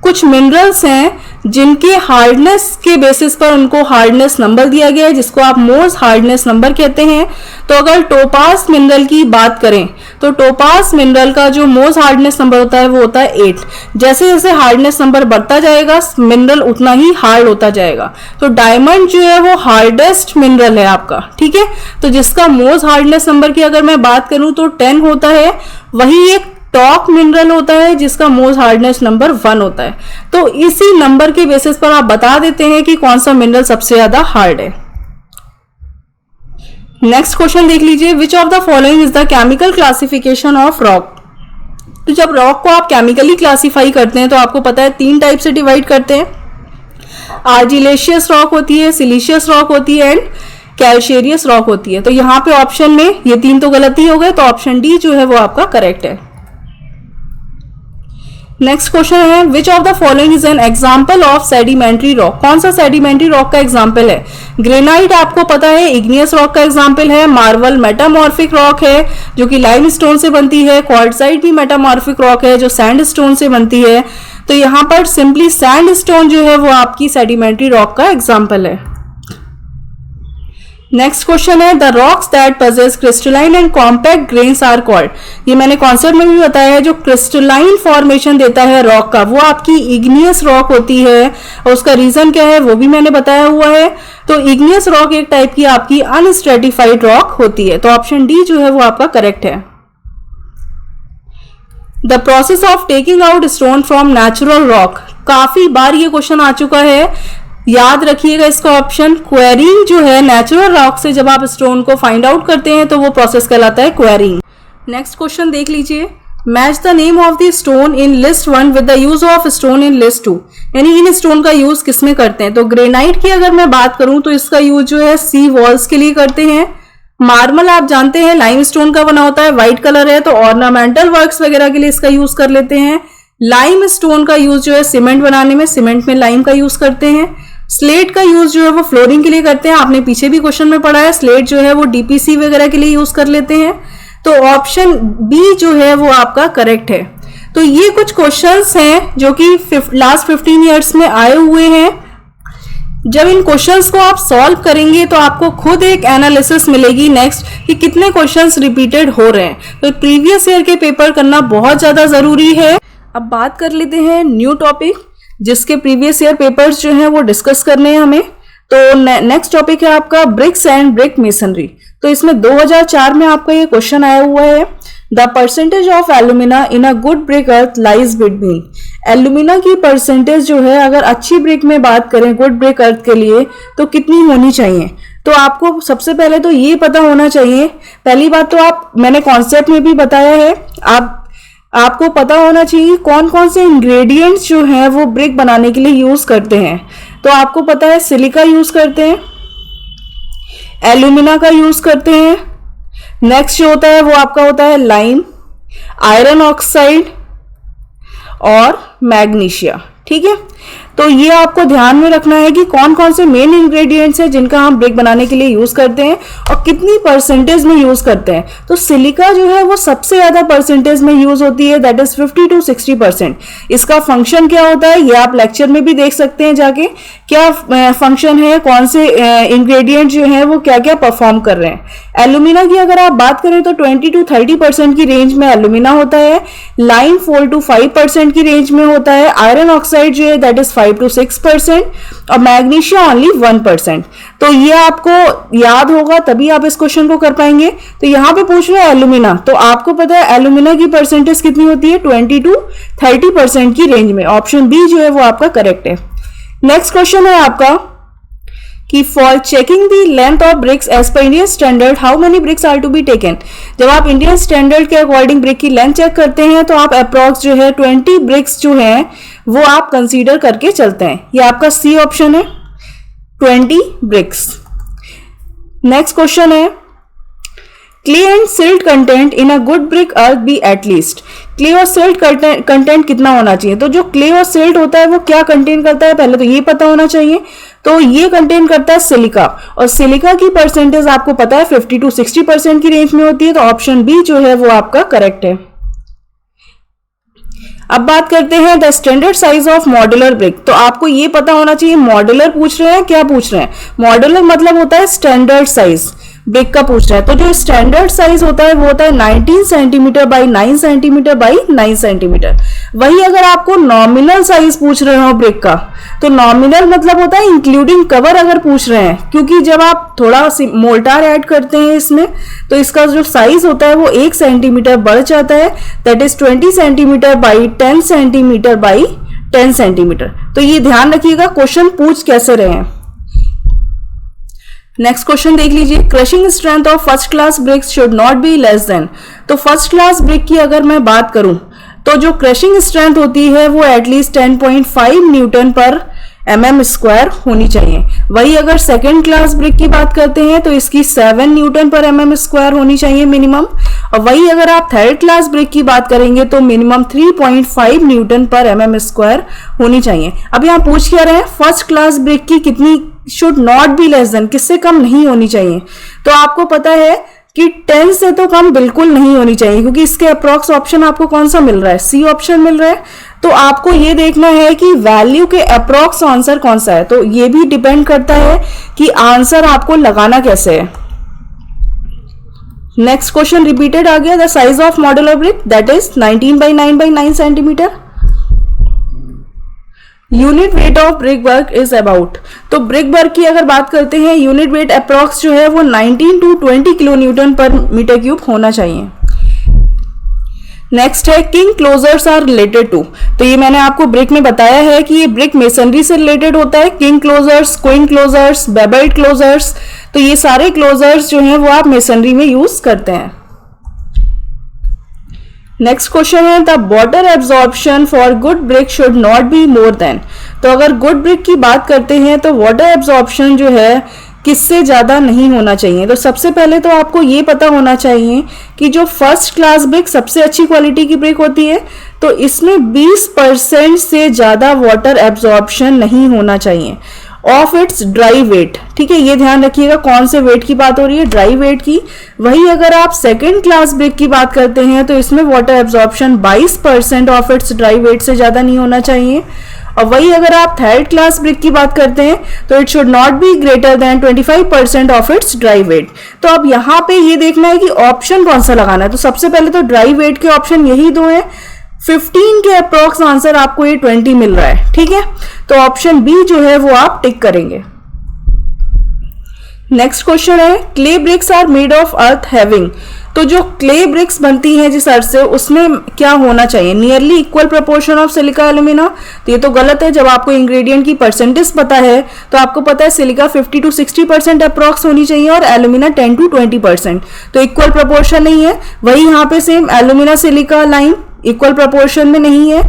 कुछ मिनरल्स हैं जिनके हार्डनेस के बेसिस पर उनको हार्डनेस नंबर दिया गया है, जिसको आप मोस्ट हार्डनेस नंबर कहते हैं। तो अगर टोपाज मिनरल की बात करें तो टोपाज मिनरल का जो मोस्ट हार्डनेस नंबर होता है वो होता है 8। जैसे जैसे हार्डनेस नंबर बढ़ता जाएगा मिनरल उतना ही हार्ड होता जाएगा। तो डायमंड जो है वो हार्डेस्ट मिनरल है आपका, ठीक है। तो जिसका मोस्ट हार्डनेस नंबर की अगर मैं बात करूं तो 10 होता है। वही एक टॉप मिनरल होता है जिसका मोस्ट हार्डनेस नंबर 1 होता है। तो इसी नंबर के बेसिस पर आप बता देते हैं कि कौन सा मिनरल सबसे ज्यादा हार्ड है। नेक्स्ट क्वेश्चन देख लीजिए which of the following is the chemical classification of rock. तो जब रॉक को आप केमिकली क्लासिफाई करते हैं तो आपको पता है 3 टाइप से डिवाइड करते हैं। आर्जिलेशियस रॉक होती है, सिलिशियस रॉक होती है एंड कैल्शियस रॉक होती है। तो यहाँ पे ऑप्शन में ये 3 तो गलती हो गए, तो ऑप्शन डी जो है वो आपका करेक्ट है। नेक्स्ट क्वेश्चन है which of the following is an example of sedimentary rock. कौन सा सेडिमेंट्री रॉक का एग्जाम्पल है। ग्रेनाइट आपको पता है इग्नियस रॉक का एग्जाम्पल है। मार्बल मेटामॉर्फिक रॉक है जो कि लाइमस्टोन से बनती है। क्वार्ट्जाइट भी मेटामॉर्फिक रॉक है जो सैंडस्टोन से बनती है। तो यहाँ पर सिंपली सैंडस्टोन जो है वो आपकी सेडिमेंट्री रॉक का एग्जाम्पल है। नेक्स्ट क्वेश्चन है the rocks that possess crystalline and compact grains are called. ये मैंने कॉन्सेप्ट में भी बताया है, जो क्रिस्टलाइन फॉर्मेशन देता है रॉक का वो आपकी इग्नियस रॉक होती है। और उसका रीजन क्या है वो भी मैंने बताया हुआ है। तो इग्नियस रॉक एक टाइप की आपकी अनस्ट्रेटिफाइड रॉक होती है। तो ऑप्शन डी जो है वो आपका करेक्ट है। The process of taking out stone from natural rock, काफी बार ये क्वेश्चन आ चुका है, याद रखिएगा इसका ऑप्शन। क्वेरिंग जो है नेचुरल रॉक से जब आप स्टोन को फाइंड आउट करते हैं तो वो प्रोसेस कहलाता है क्वेरिंग। नेक्स्ट क्वेश्चन देख लीजिए match the name of the stone in list 1 with the use of stone in list 2। यानी इन स्टोन का यूज किसमें करते हैं। तो ग्रेनाइट की अगर मैं बात करूं तो इसका यूज जो है सी वॉल्स के लिए करते हैं। मार्बल आप जानते हैं लाइमस्टोन का बना होता है, व्हाइट कलर है, तो ऑर्नामेंटल वर्क्स वगैरह के लिए इसका यूज कर लेते हैं। लाइम स्टोन का यूज जो है सीमेंट बनाने में, सीमेंट में लाइम का यूज करते हैं। स्लेट का यूज जो है वो फ्लोरिंग के लिए करते हैं, आपने पीछे भी क्वेश्चन में पढ़ा है। स्लेट जो है वो डीपीसी वगैरह के लिए यूज कर लेते हैं। तो ऑप्शन बी जो है वो आपका करेक्ट है। तो ये कुछ क्वेश्चंस हैं जो कि लास्ट 15 ईयर्स में आए हुए हैं। जब इन क्वेश्चंस को आप सॉल्व करेंगे तो आपको खुद एक एनालिसिस मिलेगी नेक्स्ट कि कितने क्वेश्चंस रिपीटेड हो रहे हैं। तो प्रीवियस ईयर के पेपर करना बहुत ज्यादा जरूरी है। अब बात कर लेते हैं न्यू टॉपिक जिसके प्रीवियस ईयर पेपर्स जो हैं वो डिस्कस करने हैं हमें। तो नेक्स्ट टॉपिक है आपका ब्रिक्स एंड ब्रिक मेसनरी। तो इसमें 2004 में आपका ये क्वेश्चन आया हुआ है the percentage of alumina in a good brick earth lies between. Alumina की परसेंटेज जो है अगर अच्छी ब्रिक में बात करें, गुड ब्रिक अर्थ के लिए, तो कितनी होनी चाहिए? तो आपको सबसे पहले तो ये पता होना चाहिए, पहली बात तो मैंने कॉन्सेप्ट में भी बताया है, आपको पता होना चाहिए कौन कौन से इंग्रेडिएंट्स जो हैं वो ब्रिक बनाने के लिए यूज करते हैं। तो आपको पता है सिलिका यूज करते हैं, एल्यूमिना का यूज करते हैं, नेक्स्ट जो होता है वो आपका होता है लाइम, आयरन ऑक्साइड और मैग्नीशिया। ठीक है, तो ये आपको ध्यान में रखना है कि कौन कौन से मेन इंग्रेडिएंट्स हैं जिनका हम ब्रिक बनाने के लिए यूज करते हैं और कितनी परसेंटेज में यूज करते हैं। तो सिलिका जो है वो सबसे ज्यादा परसेंटेज में यूज होती है, दैट इज 50 to 60%। इसका फंक्शन क्या होता है ये आप लेक्चर में भी देख सकते हैं जाके, क्या फंक्शन है, कौन से इंग्रेडिएंट जो है वो क्या क्या परफॉर्म कर रहे हैं। एल्यूमिना की अगर आप बात करें तो 20 to 30% की रेंज में एल्यूमिना होता है, लाइम 4 to 5% की रेंज में होता है, आयरन ऑक्साइड जो है दैट इज 5 to 6% और मैग्नीशिया ओनली 1%। तो ये आपको याद होगा तभी आप इस क्वेश्चन को कर पाएंगे। तो यहां पे पूछ रहे हैं एल्यूमिना, तो आपको पता है एल्यूमिना की परसेंटेज कितनी होती है, 20 to 30% की रेंज में। ऑप्शन बी जो है वो आपका करेक्ट है। नेक्स्ट क्वेश्चन है आपका कि for checking the length of bricks as per Indian standard how many bricks are to be taken. जब आप इंडियन स्टैंडर्ड के अकॉर्डिंग ब्रिक की लेंथ चेक करते हैं तो आप अप्रॉक्स जो है 20 ब्रिक्स जो है वो आप कंसीडर करके चलते हैं। ये आपका सी ऑप्शन है, 20 ब्रिक्स। नेक्स्ट क्वेश्चन है clay and silt content in a good brick earth be at least. Clay और सिल्ट कंटेंट कितना होना चाहिए? तो जो क्ले और सिल्ट होता है वो क्या कंटेन करता है, पहले तो ये पता होना चाहिए। तो ये कंटेन करता है सिलिका, और सिलिका की परसेंटेज आपको पता है 50 to 60% की रेंज में होती है। तो ऑप्शन बी जो है वो आपका करेक्ट है। अब बात करते हैं the standard size of modular brick. तो आपको ये पता होना चाहिए मॉड्यूलर पूछ रहे हैं, क्या पूछ रहे हैं? मॉड्यूलर मतलब होता है स्टैंडर्ड साइज ब्रिक का पूछ रहे हैं। तो जो स्टैंडर्ड साइज होता है वो होता है 19 centimetre by 9 centimetre by 9 centimetre. वही अगर आपको नॉमिनल साइज पूछ रहे हो ब्रिक का, तो नॉमिनल मतलब होता है इंक्लूडिंग कवर अगर पूछ रहे हैं, क्योंकि जब आप थोड़ा मोल्टार ऐड करते हैं इसमें तो इसका जो साइज होता है वो 1 सेंटीमीटर बढ़ जाता है, that is 20 centimetre by 10 centimetre by 10 centimetre. तो ये ध्यान रखिएगा क्वेश्चन पूछ कैसे रहे हैं। नेक्स्ट क्वेश्चन देख लीजिए, crushing strength of first class BRICS should not be less than. तो फर्स्ट क्लास ब्रिक की अगर मैं बात करूं तो जो क्रशिंग स्ट्रेंथ होती है वो एटलीस्ट 10.5 न्यूटन पर mm² होनी चाहिए। वही अगर सेकेंड क्लास ब्रिक की बात करते हैं तो इसकी 7 न्यूटन पर mm² होनी चाहिए मिनिमम, और वही अगर आप थर्ड क्लास ब्रिक की बात करेंगे तो मिनिमम 3.5 न्यूटन पर mm² होनी चाहिए। अब यहाँ पूछ क्या रहे हैं, फर्स्ट क्लास ब्रिक की कितनी should not be less then, किससे कम नहीं होनी चाहिए। तो आपको पता है कि 10 से तो कम बिल्कुल नहीं होनी चाहिए, क्योंकि इसके अप्रॉक्स ऑप्शन आपको कौन सा मिल रहा है, सी ऑप्शन मिल रहा है। तो आपको ये देखना है कि वैल्यू के अप्रॉक्स आंसर कौन सा है। तो ये भी डिपेंड करता है कि आंसर आपको लगाना कैसे है। नेक्स्ट क्वेश्चन रिपीटेड आ गया, the size of modular brick that is 19 by 9 by 9 centimetre. Unit weight of brick work is about. तो ब्रिक वर्क की अगर बात करते हैं यूनिट वेट अप्रॉक्स जो है वो 19 to 20 kilo newton per metre cube होना चाहिए। नेक्स्ट है king closers are related to. तो ये मैंने आपको ब्रिक में बताया है कि ये ब्रिक मेसनरी से रिलेटेड होता है। King closers, queen closers, bevelled closers, तो ये सारे क्लोजर्स जो हैं वो आप मेसनरी में यूज करते हैं। नेक्स्ट क्वेश्चन है the water absorption for good brick should not be more than. तो अगर गुड ब्रिक की बात करते हैं तो वाटर एब्जॉर्प्शन जो है किससे ज्यादा नहीं होना चाहिए। तो सबसे पहले तो आपको ये पता होना चाहिए कि जो फर्स्ट क्लास ब्रिक सबसे अच्छी क्वालिटी की ब्रिक होती है तो इसमें 20% से ज्यादा वाटर एब्जॉर्प्शन नहीं होना चाहिए ऑफ इट्स ड्राई वेट। ठीक है, ये ध्यान रखिएगा कौन से वेट की बात हो रही है, ड्राई वेट की। वही अगर आप सेकेंड क्लास ब्रिक की बात करते हैं तो इसमें water absorption 22% of its dry weight से ज्यादा नहीं होना चाहिए। और वही अगर आप थर्ड क्लास ब्रिक की बात करते हैं तो it should not be greater than 25% of its dry weight. तो अब यहाँ पे ये देखना है कि ऑप्शन कौन सा लगाना है। तो सबसे पहले तो ड्राई वेट के ऑप्शन यही दो हैं। 15 के अप्रॉक्स आंसर आपको ये 20 मिल रहा है। ठीक है, तो ऑप्शन बी जो है वो आप टिक करेंगे। नेक्स्ट क्वेश्चन है clay bricks are made of earth having. तो जो क्ले ब्रिक्स बनती हैं जिस अर्थ से, उसमें क्या होना चाहिए, nearly equal proportion of silica alumina. तो ये तो गलत है। जब आपको इंग्रेडिएंट की परसेंटेज पता है तो आपको पता है सिलिका 50 to 60% अप्रॉक्स होनी चाहिए और एल्यूमिना 10 to 20%। तो इक्वल प्रोपोर्शन नहीं है। वही यहाँ पे same alumina silica line equal proportion में नहीं है।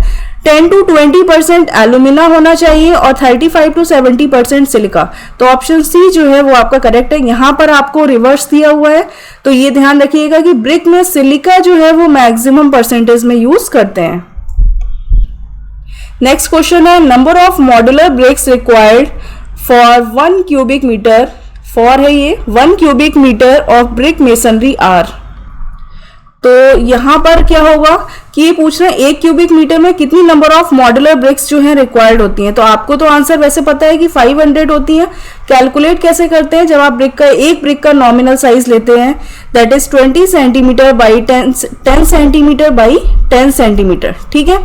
10 to 20% एल्यूमिना होना चाहिए और 35 to 70% सिलिका। तो ऑप्शन सी जो है वो आपका करेक्ट है। यहाँ पर आपको रिवर्स दिया हुआ है, तो ये ध्यान रखिएगा कि ब्रिक में सिलिका जो है वो मैक्सिमम परसेंटेज में यूज करते हैं। नेक्स्ट क्वेश्चन है, number of modular bricks required for 1 cubic metre, for है ये 1 cubic metre of brick masonry are. तो यहां पर क्या होगा कि ये पूछ रहे हैं 1 क्यूबिक मीटर में कितनी नंबर ऑफ मॉड्यूलर ब्रिक्स जो है रिक्वायर्ड होती हैं। तो आपको तो आंसर वैसे पता है कि 500 होती हैं। कैलकुलेट कैसे करते हैं, जब आप एक ब्रिक का नॉमिनल साइज लेते हैं, that is 20 centimetre by 10 centimetre by 10 centimetre. ठीक है,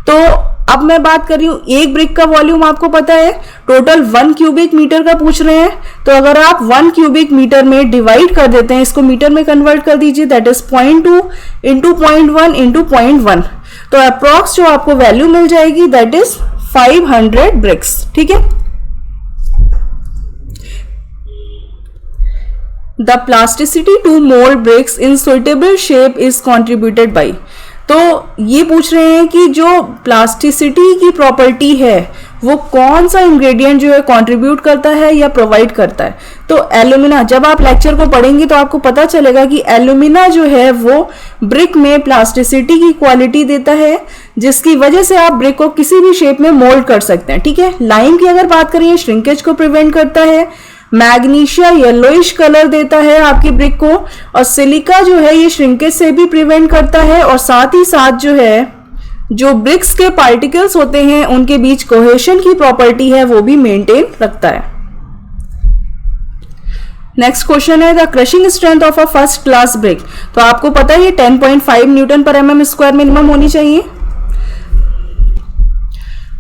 तो अब मैं बात कर रही हूं, एक ब्रिक का वॉल्यूम आपको पता है, टोटल 1 क्यूबिक मीटर का पूछ रहे हैं। तो अगर आप 1 क्यूबिक मीटर में डिवाइड कर देते हैं, इसको मीटर में कन्वर्ट कर दीजिए, दैट इज 0.2 इंटू 0.1 इंटू 0.1। तो अप्रॉक्स जो आपको वैल्यू मिल जाएगी दैट इज 500 ब्रिक्स। ठीक है, the plasticity to mould bricks in suitable shape is contributed by. तो ये पूछ रहे हैं कि जो प्लास्टिसिटी की प्रॉपर्टी है वो कौन सा इंग्रेडिएंट जो है कंट्रीब्यूट करता है या प्रोवाइड करता है। तो एल्यूमिना, जब आप लेक्चर को पढ़ेंगे तो आपको पता चलेगा कि एल्यूमिना जो है वो ब्रिक में प्लास्टिसिटी की क्वालिटी देता है, जिसकी वजह से आप ब्रिक को किसी भी शेप में मोल्ड कर सकते हैं। ठीक है, लाइम की अगर बात करें, श्रिंकेज को प्रिवेंट करता है। मैग्नीशिया येलोइश कलर देता है आपकी ब्रिक को, और सिलिका जो है ये श्रिंकेज से भी प्रिवेंट करता है, और साथ ही साथ जो है जो ब्रिक्स के पार्टिकल्स होते हैं उनके बीच कोहेशन की प्रॉपर्टी है वो भी मेंटेन रखता है। नेक्स्ट क्वेश्चन है, the crushing strength of a first class brick. तो आपको पता है ये 10.5 Newton per mm square minimum होनी चाहिए।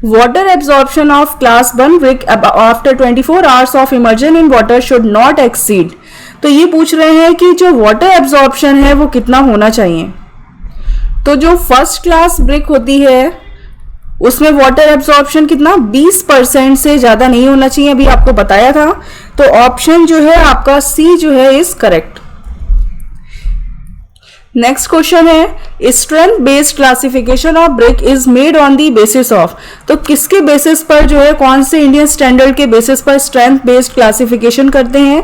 Water absorption of class 1 brick after 24 hours of immersion in water should not exceed। तो ये पूछ रहे हैं कि जो वाटर एब्जॉर्प्शन है वो कितना होना चाहिए। तो जो फर्स्ट क्लास ब्रिक होती है उसमें वाटर एब्जॉर्प्शन कितना, 20% से ज्यादा नहीं होना चाहिए, अभी आपको बताया था। तो ऑप्शन जो है आपका सी जो है इज करेक्ट। नेक्स्ट क्वेश्चन है, strength based classification of brick is made on the basis of. तो किसके बेसिस पर जो है, कौन से इंडियन स्टैंडर्ड के बेसिस पर स्ट्रेंथ बेस्ड क्लासिफिकेशन करते हैं।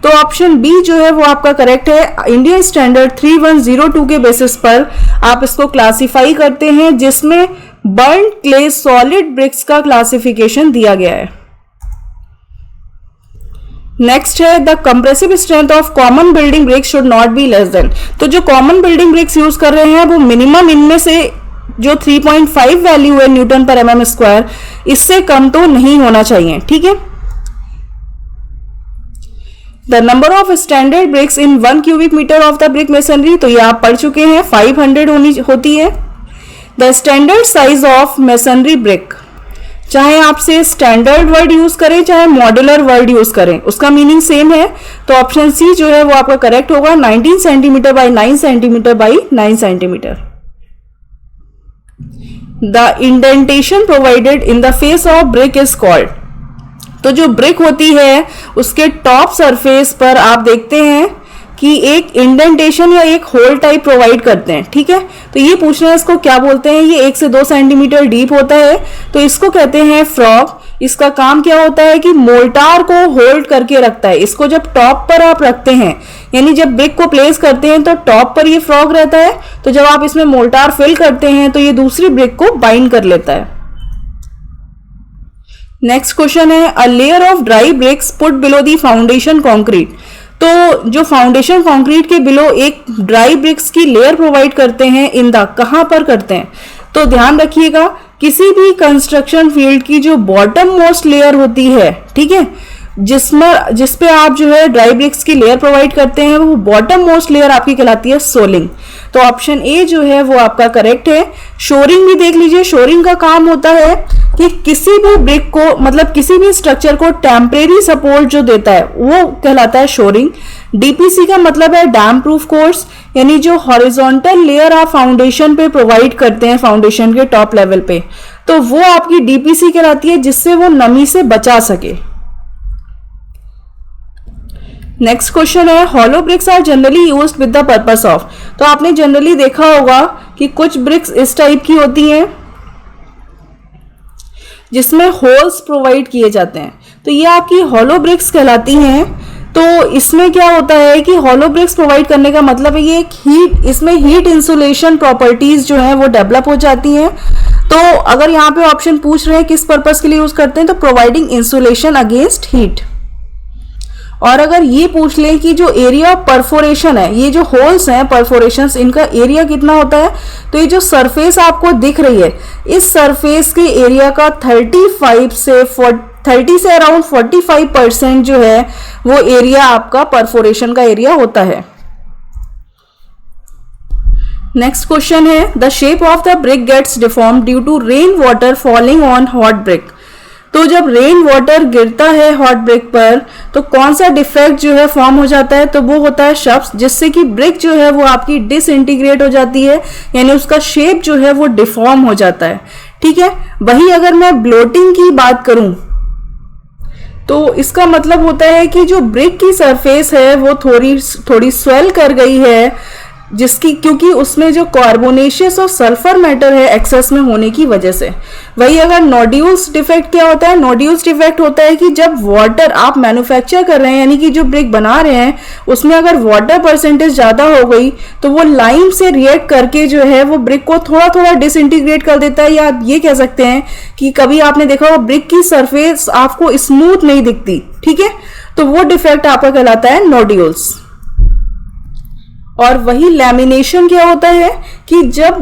तो ऑप्शन बी जो है वो आपका करेक्ट है। इंडियन स्टैंडर्ड 3102 के बेसिस पर आप इसको क्लासिफाई करते हैं, जिसमें बर्न क्ले सॉलिड ब्रिक्स का क्लासिफिकेशन दिया गया है। नेक्स्ट है, the compressive strength of common building bricks should not be less than. तो जो कॉमन बिल्डिंग ब्रिक्स यूज कर रहे हैं वो मिनिमम इनमें से जो 3.5 वैल्यू है न्यूटन पर mm स्क्वायर, इससे कम तो नहीं होना चाहिए। ठीक है, the number of standard bricks in 1 cubic metre of the brick masonry, तो ये आप पढ़ चुके हैं, 500 होती है। The standard size of masonry brick, चाहे आपसे स्टैंडर्ड वर्ड यूज करें चाहे मॉड्यूलर वर्ड यूज करें, उसका मीनिंग सेम है। तो ऑप्शन सी जो है वो आपका करेक्ट होगा, 19 centimetre by 9 centimetre by 9 centimetre. The indentation provided in the face of brick is called. तो जो ब्रिक होती है उसके टॉप सरफेस पर आप देखते हैं कि एक इंडेंटेशन या एक होल टाइप प्रोवाइड करते हैं। ठीक है, तो ये पूछ रहे हैं इसको क्या बोलते हैं। ये 1 से 2 सेंटीमीटर डीप होता है, तो इसको कहते हैं फ्रॉग। इसका काम क्या होता है कि मोर्टार को होल्ड करके रखता है। इसको जब टॉप पर आप रखते हैं, यानी जब ब्रिक को प्लेस करते हैं तो टॉप पर ये फ्रॉग रहता है, तो जब आप इसमें मोर्टार फिल करते हैं तो ये दूसरी ब्रिक को बाइंड कर लेता है। नेक्स्ट क्वेश्चन है, a layer of dry bricks put below the foundation concrete. तो जो फाउंडेशन कंक्रीट के बिलो एक ड्राई ब्रिक्स की लेयर प्रोवाइड करते हैं, इन द कहां पर करते हैं। तो ध्यान रखिएगा, किसी भी कंस्ट्रक्शन फील्ड की जो बॉटम मोस्ट लेयर होती है, ठीक है, जिस पे आप जो है ड्राई ब्रिक्स की लेयर प्रोवाइड करते हैं, वो बॉटम मोस्ट लेयर आपकी कहलाती है सोलिंग। तो ऑप्शन ए जो है वो आपका करेक्ट है। शोरिंग भी देख लीजिए, शोरिंग का काम होता है कि किसी भी ब्रिक को, मतलब किसी भी स्ट्रक्चर को टेम्परेरी सपोर्ट जो देता है वो कहलाता है शोरिंग। डीपीसी का मतलब है डैम प्रूफ कोर्स, यानी जो हॉरिजॉन्टल लेयर आप फाउंडेशन पे प्रोवाइड करते हैं फाउंडेशन के टॉप लेवल पे, तो वो आपकी डीपीसी कहलाती है, जिससे वो नमी से बचा सके। नेक्स्ट क्वेश्चन है, hollow bricks are generally used with the purpose of. तो आपने जनरली देखा होगा कि कुछ ब्रिक्स इस टाइप की होती हैं जिसमें होल्स प्रोवाइड किए जाते हैं, तो ये आपकी हॉलो ब्रिक्स कहलाती हैं। तो इसमें क्या होता है कि हॉलो ब्रिक्स प्रोवाइड करने का मतलब है ये एक इसमें हीट इंसुलेशन प्रॉपर्टीज जो है वो डेवलप हो जाती हैं। तो अगर यहाँ पे ऑप्शन पूछ रहे हैं किस पर्पस के लिए यूज करते हैं, तो प्रोवाइडिंग इंसुलेशन अगेंस्ट हीट। और अगर ये पूछ लें कि जो एरिया ऑफ परफोरेशन है, ये जो होल्स हैं परफोरेशंस, इनका एरिया कितना होता है, तो ये जो सरफेस आपको दिख रही है, इस सरफेस के एरिया का 30 से अराउंड 45% जो है वो एरिया आपका परफोरेशन का एरिया होता है। नेक्स्ट क्वेश्चन है, the shape of the brick gets deform due to rain water falling on hot brick. तो जब रेन वाटर गिरता है हॉट ब्रिक पर तो कौन सा डिफेक्ट जो है फॉर्म हो जाता है, तो वो होता है शफ्स, जिससे कि ब्रिक जो है वो आपकी डिसइंटीग्रेट हो जाती है, यानी उसका शेप जो है वो डिफॉर्म हो जाता है। ठीक है, वही अगर मैं ब्लोटिंग की बात करूं तो इसका मतलब होता है कि जो ब्रिक की सरफेस है वो थोड़ी स्वेल कर गई है, जिसकी क्योंकि उसमें जो कार्बोनेशियस और सल्फर मैटर है एक्सेस में होने की वजह से। वही अगर नोड्यूल्स डिफेक्ट क्या होता है, नोड्यूल्स डिफेक्ट होता है कि जब वाटर आप मैन्युफैक्चर कर रहे हैं, यानी कि जो ब्रिक बना रहे हैं उसमें अगर वाटर परसेंटेज ज्यादा हो गई तो वो लाइम से रिएक्ट करके जो है वो ब्रिक को थोड़ा थोड़ा डिसइंटीग्रेट कर देता है। या आप ये कह सकते हैं कि कभी आपने देखा होगा ब्रिक की सरफेस आपको स्मूथ नहीं दिखती, ठीक है, तो वो डिफेक्ट आपका कहलाता है नोड्यूल्स। और वही लैमिनेशन क्या होता है कि जब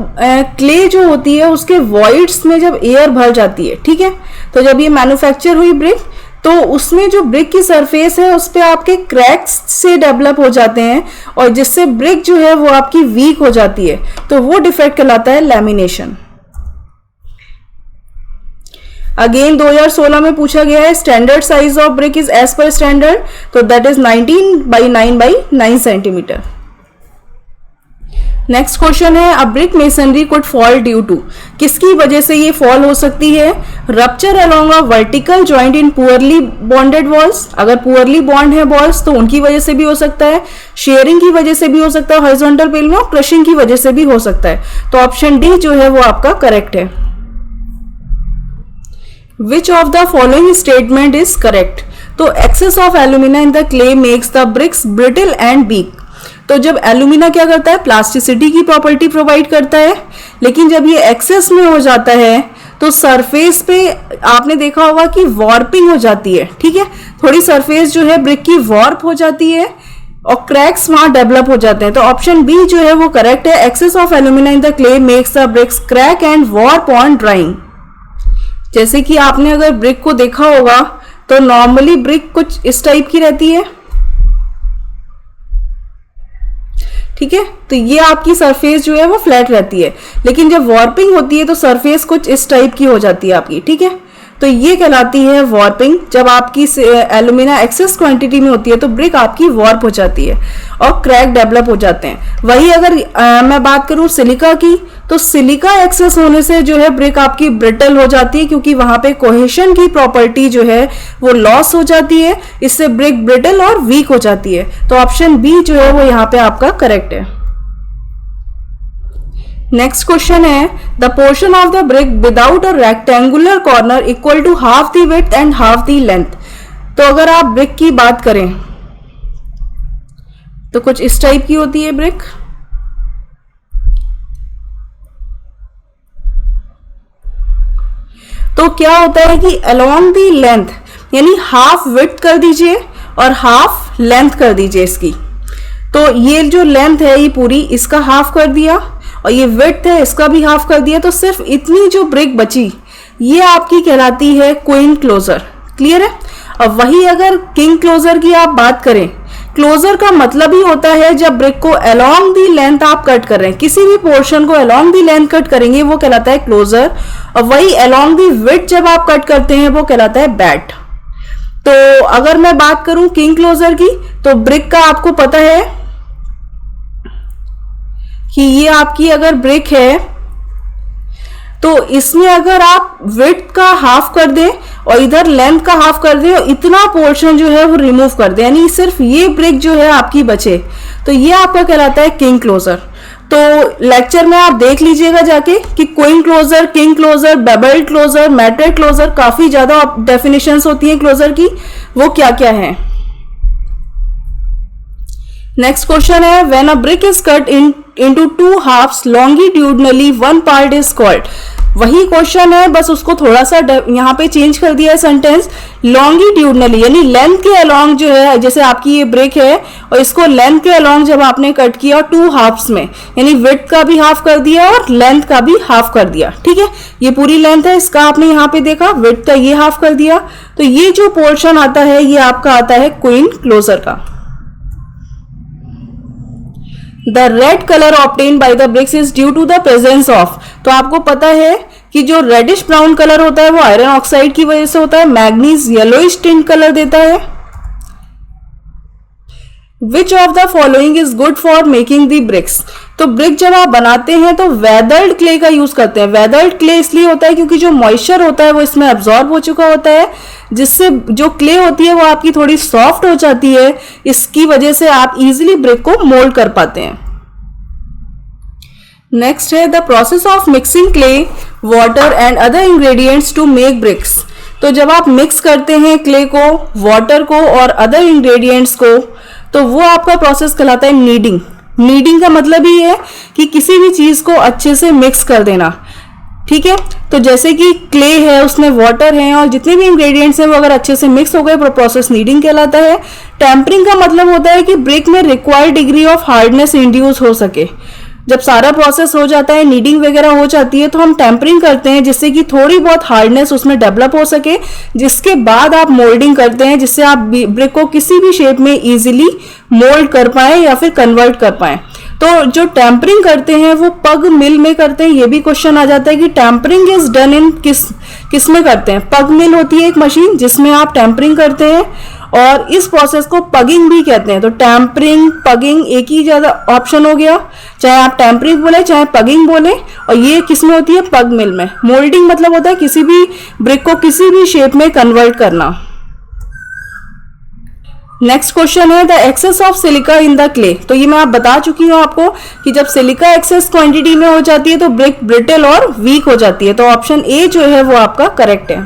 क्ले जो होती है उसके वॉइड्स में जब एयर भर जाती है, ठीक है, तो जब ये मैन्युफैक्चर हुई ब्रिक तो उसमें जो ब्रिक की सरफेस है उस पे आपके क्रैक्स से डेवलप हो जाते हैं और जिससे ब्रिक जो है वो आपकी वीक हो जाती है, तो वो डिफेक्ट कहलाता है लैमिनेशन। अगेन 2016 में पूछा गया है, standard size of brick is as per standard, तो that is 19 by 9 by 9 centimetre. Next question है, a brick masonry could fall due to, किसकी वजह से ये फॉल हो सकती है? Rupture along a vertical joint in poorly bonded walls, अगर पुअरली बॉन्ड है वॉल्स तो उनकी वजह से भी हो सकता है, शेयरिंग की वजह से भी हो सकता है हॉरिजॉन्टल पेल में, और क्रशिंग की वजह से भी हो सकता है। तो ऑप्शन डी जो है वो आपका करेक्ट है। Which of the following statement is correct? तो excess of alumina in the clay makes the bricks brittle and weak. तो जब एल्यूमिना क्या करता है, प्लास्टिसिटी की प्रॉपर्टी प्रोवाइड करता है, लेकिन जब ये एक्सेस में हो जाता है तो सरफेस पे आपने देखा होगा कि वॉर्पिंग हो जाती है, ठीक है, थोड़ी सरफेस जो है ब्रिक की वॉर्प हो जाती है और क्रैक्स वहां डेवलप हो जाते हैं। तो ऑप्शन बी जो है वो करेक्ट है। Excess of alumina in the clay makes the bricks crack and warp on drying. जैसे कि आपने अगर ब्रिक को देखा होगा तो नॉर्मली ब्रिक कुछ इस टाइप की रहती है, ठीक है, तो ये आपकी सरफेस जो है वो फ्लैट रहती है, लेकिन जब वॉर्पिंग होती है तो सरफेस कुछ इस टाइप की हो जाती है आपकी, ठीक है, तो ये कहलाती है वॉर्पिंग। जब आपकी एल्यूमिना एक्सेस क्वांटिटी में होती है तो ब्रिक आपकी वॉर्प हो जाती है और क्रैक डेवलप हो जाते हैं। वही अगर मैं बात करूं सिलिका की, तो सिलिका एक्सेस होने से जो है ब्रिक आपकी ब्रिटल हो जाती है, क्योंकि वहां पे कोहेशन की प्रॉपर्टी जो है वो लॉस हो जाती है, इससे ब्रिक ब्रिटल और वीक हो जाती है। तो ऑप्शन बी जो है वो यहाँ पे आपका करेक्ट है। नेक्स्ट क्वेश्चन है, the portion of the brick without a rectangular corner equal to half the width and half the length. तो अगर आप ब्रिक की बात करें तो कुछ इस टाइप की होती है ब्रिक, तो क्या होता है कि अलोंग दी लेंथ, यानी हाफ विड्थ कर दीजिए और हाफ लेंथ कर दीजिए इसकी। तो ये जो लेंथ है ये पूरी, इसका हाफ कर दिया और ये विड्थ है इसका भी हाफ कर दिया, तो सिर्फ इतनी जो ब्रिक बची ये आपकी कहलाती है क्वीन क्लोजर। क्लियर है? अब वही अगर किंग क्लोजर की आप बात करें, क्लोजर का मतलब ही होता है जब ब्रिक को अलोंग दी लेंथ आप कट कर रहे हैं, किसी भी पोर्शन को अलोंग दी लेंथ कट करेंगे वो कहलाता है क्लोजर, और वही अलोंग दी विड्थ जब आप कट करते हैं वो कहलाता है बैट। तो अगर मैं बात करूं किंग क्लोजर की, तो ब्रिक का आपको पता है कि ये आपकी अगर ब्रिक है तो इसमें अगर आप विड्थ का हाफ कर दें और इधर लेंथ का हाफ कर दें और इतना पोर्शन जो है वो रिमूव कर दें, यानी सिर्फ ये ब्रिक जो है आपकी बचे, तो ये आपका कहलाता है किंग क्लोजर। तो लेक्चर में आप देख लीजिएगा जाके कि queen closer, king closer, bevelled closer, mitred closer, काफी ज्यादा डेफिनेशंस होती है क्लोजर की, वो क्या क्या है। नेक्स्ट क्वेश्चन है, when a brick is cut into two halves longitudinally one part is called. वही क्वेश्चन है, बस उसको थोड़ा सा यहाँ पे चेंज कर दिया है सेंटेंस, लॉन्गिट्यूडनली यानी लेंथ के अलोंग जो है, जैसे आपकी ये ब्रिक है और इसको लेंथ के अलोंग जब आपने कट किया टू हाफ्स में, यानी विड्थ का भी हाफ कर दिया और लेंथ का भी हाफ कर दिया, ठीक है। ये पूरी लेंथ है, इसका आपने यहाँ पे देखा, विड्थ का ये हाफ कर दिया, तो ये जो पोर्शन आता है ये आपका आता है क्वीन क्लोजर का। The red colour obtain by the bricks is due to the presence of, तो आपको पता है कि जो रेडिश ब्राउन कलर होता है वो आयरन ऑक्साइड की वजह से होता है। मैग्नीज येलोइश टिंट कलर देता है। Which of the following is good for making the bricks, तो ब्रिक जब आप बनाते हैं तो वेदर्ड क्ले का यूज करते हैं। वेदर्ड क्ले इसलिए होता है क्योंकि जो मॉइस्चर होता है वो इसमें अब्सॉर्ब हो चुका होता है, जिससे जो क्ले होती है वो आपकी थोड़ी सॉफ्ट हो जाती है, इसकी वजह से आप इजीली ब्रिक को मोल्ड कर पाते हैं। नेक्स्ट है the process of mixing clay, water and other ingredients to make bricks, तो जब आप मिक्स करते हैं क्ले को, वाटर को और अदर इंग्रेडिएंट्स को, तो वो आपका प्रोसेस कहलाता है नीडिंग। नीडिंग का मतलब ही है कि किसी भी चीज को अच्छे से मिक्स कर देना, ठीक है। तो जैसे कि क्ले है, उसमें वाटर है और जितने भी इंग्रेडिएंट्स हैं वो अगर अच्छे से मिक्स हो गए तो प्रोसेस नीडिंग कहलाता है। टेम्परिंग का मतलब होता है कि ब्रिक में required degree of hardness induce हो सके। जब सारा प्रोसेस हो जाता है, नीडिंग वगैरह हो जाती है, तो हम टेम्परिंग करते हैं जिससे कि थोड़ी बहुत हार्डनेस उसमें डेवलप हो सके, जिसके बाद आप मोल्डिंग करते हैं जिससे आप ब्रिक को किसी भी शेप में इजीली मोल्ड कर पाए या फिर कन्वर्ट कर पाए। तो जो टेम्परिंग करते हैं वो पग मिल में करते हैं। ये भी क्वेश्चन आ जाता है कि टेम्परिंग इज डन इन किस में करते हैं। पग मिल होती है एक मशीन जिसमें आप टेम्परिंग करते हैं और इस प्रोसेस को पगिंग भी कहते हैं। तो टेम्परिंग, पगिंग एक ही ज्यादा ऑप्शन हो गया, चाहे आप टेम्परिंग बोले चाहे पगिंग बोले, और ये किसमें होती है, पग मिल में। मोल्डिंग मतलब होता है किसी भी ब्रिक को किसी भी शेप में कन्वर्ट करना। नेक्स्ट क्वेश्चन है the excess of silica in the clay, तो ये मैं आप बता चुकी हूँ आपको कि जब सिलिका एक्सेस क्वांटिटी में हो जाती है तो ब्रिक ब्रिटल और वीक हो जाती है। तो ऑप्शन ए जो है वो आपका करेक्ट है।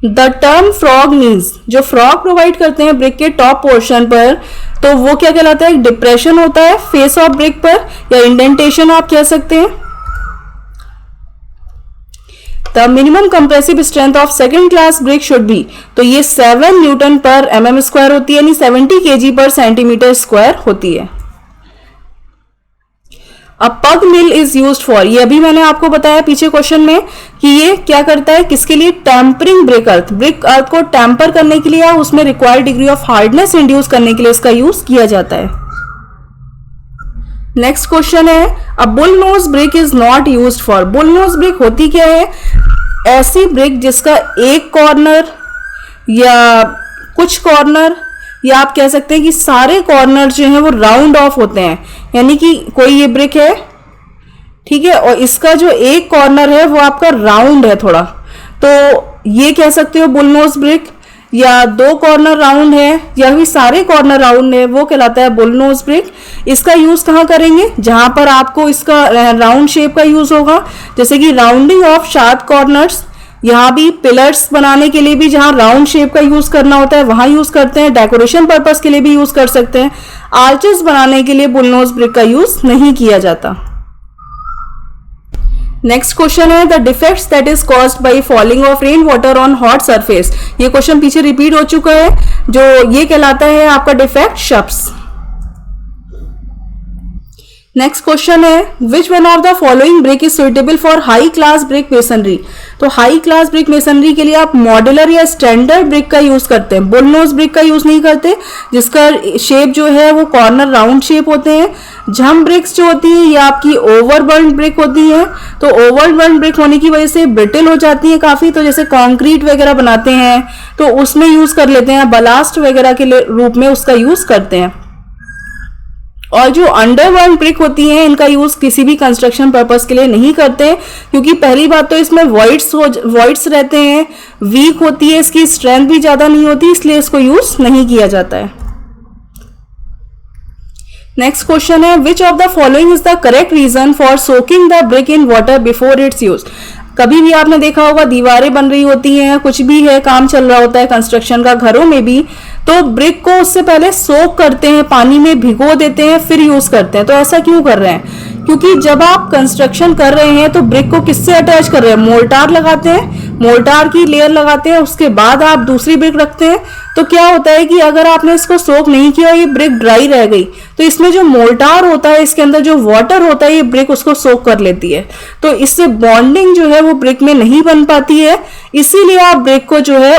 द टर्म फ्रॉग मीन्स, जो फ्रॉग प्रोवाइड करते हैं ब्रिक के टॉप पोर्शन पर, तो वो क्या कहलाता है, एक डिप्रेशन होता है फेस ऑफ ब्रिक पर या इंडेंटेशन आप कह सकते हैं। The minimum compressive strength of second class brick should be, तो ये 7 न्यूटन पर mm स्क्वायर होती है, यानी 70 kg पर सेंटीमीटर स्क्वायर होती है। अ पग मिल इज यूज्ड फॉर, ये अभी मैंने आपको बताया पीछे क्वेश्चन में कि ये क्या करता है, किसके लिए, टेम्परिंग ब्रिक अर्थ। ब्रिक अर्थ को टेम्पर करने के लिए या उसमें required degree of hardness induce करने के लिए इसका यूज किया जाता है। नेक्स्ट क्वेश्चन है a bull knows brick is not used for. Bull knows brick होती क्या है, ऐसी ब्रिक जिसका एक कॉर्नर या कुछ कॉर्नर या आप कह सकते हैं कि सारे कॉर्नर जो हैं वो राउंड ऑफ होते हैं, यानी कि कोई ये ब्रिक है, ठीक है, और इसका जो एक कॉर्नर है वो आपका राउंड है थोड़ा, तो ये कह सकते हो बुल नोज ब्रिक। या दो कॉर्नर राउंड है या भी सारे कॉर्नर राउंड है वो कहलाता है बुल नोज ब्रिक। इसका यूज कहाँ करेंगे, जहां पर आपको इसका राउंड शेप का यूज होगा, जैसे कि राउंडिंग ऑफ शार्प कॉर्नर्स, यहाँ भी पिलर्स बनाने के लिए भी जहां राउंड शेप का यूज करना होता है वहां यूज करते हैं। डेकोरेशन पर्पस के लिए भी यूज कर सकते हैं। आर्चेस बनाने के लिए बुल नोज ब्रिक का यूज नहीं किया जाता। नेक्स्ट क्वेश्चन है the defects that is caused by fouling of rain water on hot surface. ये क्वेश्चन पीछे रिपीट हो चुका है, जो ये कहलाता है आपका डिफेक्ट शप्स। नेक्स्ट क्वेश्चन है which one of the following brick is suitable for high class brick masonry. तो हाई क्लास ब्रिक मेसनरी के लिए आप मॉड्यूलर या स्टैंडर्ड ब्रिक का यूज करते हैं, बुलनोज ब्रिक का यूज नहीं करते जिसका शेप जो है वो कॉर्नर राउंड शेप होते हैं। झम ब्रिक्स जो होती है ये आपकी ओवरबर्न ब्रिक होती है, तो ओवरबर्न ब्रिक होने की वजह से ब्रिटल हो जाती है काफी, तो जैसे कंक्रीट वगैरह बनाते हैं तो उसमें यूज कर लेते हैं, बलास्ट वगैरह के रूप में उसका यूज करते हैं। और जो अंडरबर्न ब्रिक होती हैं इनका यूज किसी भी कंस्ट्रक्शन पर्पस के लिए नहीं करते, क्योंकि पहली बात तो इसमें वॉइड्स रहते हैं, वीक होती है, इसकी स्ट्रेंथ भी ज्यादा नहीं होती, इसलिए इसको यूज नहीं किया जाता है। नेक्स्ट क्वेश्चन है which of the following is the correct reason for soaking the brick in water before its use. कभी भी आपने देखा होगा दीवारें बन रही होती हैं, कुछ भी है, काम चल रहा होता है कंस्ट्रक्शन का, घरों में भी, तो ब्रिक को उससे पहले सोक करते हैं, पानी में भिगो देते हैं, फिर यूज करते हैं। तो ऐसा क्यों कर रहे हैं? क्योंकि जब आप कंस्ट्रक्शन कर रहे हैं तो ब्रिक को किससे अटैच कर रहे हैं? मोर्टार लगाते हैं, मोर्टार की लेयर लगाते हैं, उसके बाद आप दूसरी ब्रिक रखते हैं। तो क्या होता है कि अगर आपने इसको सोक नहीं किया, ये ब्रिक ड्राई रह गई, तो इसमें जो मोर्टार होता है, इसके अंदर जो वाटर होता है, ये ब्रिक उसको सोक कर लेती है, तो इससे बॉन्डिंग जो है वो ब्रिक में नहीं बन पाती है। इसीलिए आप ब्रिक को जो है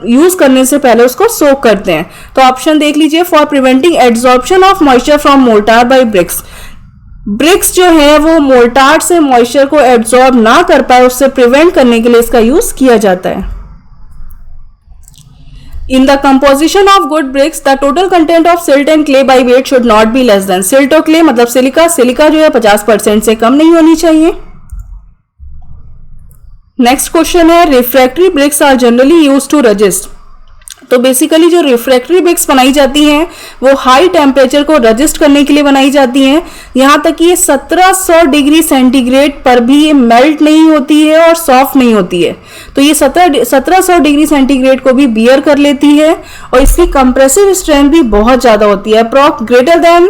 यूज करने से पहले उसको सोक करते हैं। तो ऑप्शन देख लीजिए, for preventing absorption of moisture from mortar by bricks. Bricks जो है वो मोर्टार से मॉइस्चर को एब्जॉर्ब ना कर पाए, उससे प्रिवेंट करने के लिए इसका यूज किया जाता है। In the composition of good bricks, the total content of silt and clay by weight should not be less than। silt और clay मतलब सिलिका जो है 50% से कम नहीं होनी चाहिए। नेक्स्ट क्वेश्चन है refractory bricks are generally used to resist. तो बेसिकली जो रिफ्रैक्टरी ब्रिक्स बनाई जाती हैं वो हाई टेम्परेचर को रजिस्ट करने के लिए बनाई जाती हैं। यहाँ तक कि ये 1700 डिग्री सेंटीग्रेड पर भी ये मेल्ट नहीं होती है और सॉफ्ट नहीं होती है। तो ये 1700 डिग्री सेंटीग्रेड को भी बियर कर लेती है और इसकी कंप्रेसिव स्ट्रेंथ भी बहुत ज्यादा होती है। अप्रॉक्स ग्रेटर देन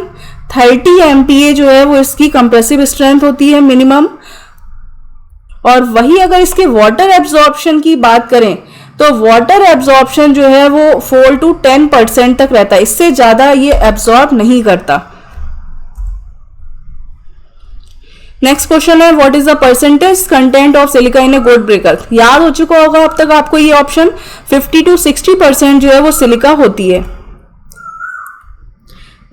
30 MPa जो है वो इसकी कंप्रेसिव स्ट्रेंथ होती है मिनिमम। और वही अगर इसके वाटर एब्जॉर्प्शन की बात करें तो वाटर एब्जॉर्प्शन जो है वो 4 to 10% तक रहता है, इससे ज्यादा ये एब्जॉर्ब नहीं करता। नेक्स्ट क्वेश्चन है what is the percentage content of silica in a good brick. याद हो चुका होगा अब तक आपको ये ऑप्शन, 50 to 60% जो है वो सिलिका होती है।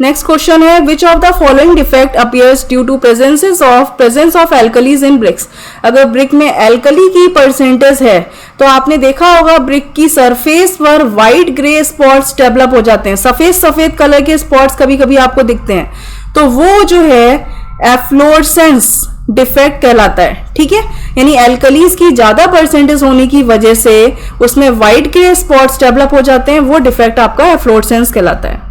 नेक्स्ट क्वेश्चन है which of the following defect appears due to presence of alkalies in bricks. अगर ब्रिक में एल्कली की परसेंटेज है तो आपने देखा होगा ब्रिक की सरफेस पर व्हाइट ग्रे स्पॉट्स डेवलप हो जाते हैं, सफेद कलर के स्पॉट्स कभी कभी आपको दिखते हैं, तो वो जो है एफ्लोरेसेंस डिफेक्ट कहलाता है। ठीक है, यानी एल्कलीज की ज्यादा परसेंटेज होने की वजह से उसमें व्हाइट ग्रे स्पॉट्स डेवलप हो जाते हैं, वो डिफेक्ट आपका एफ्लोरेसेंस कहलाता है।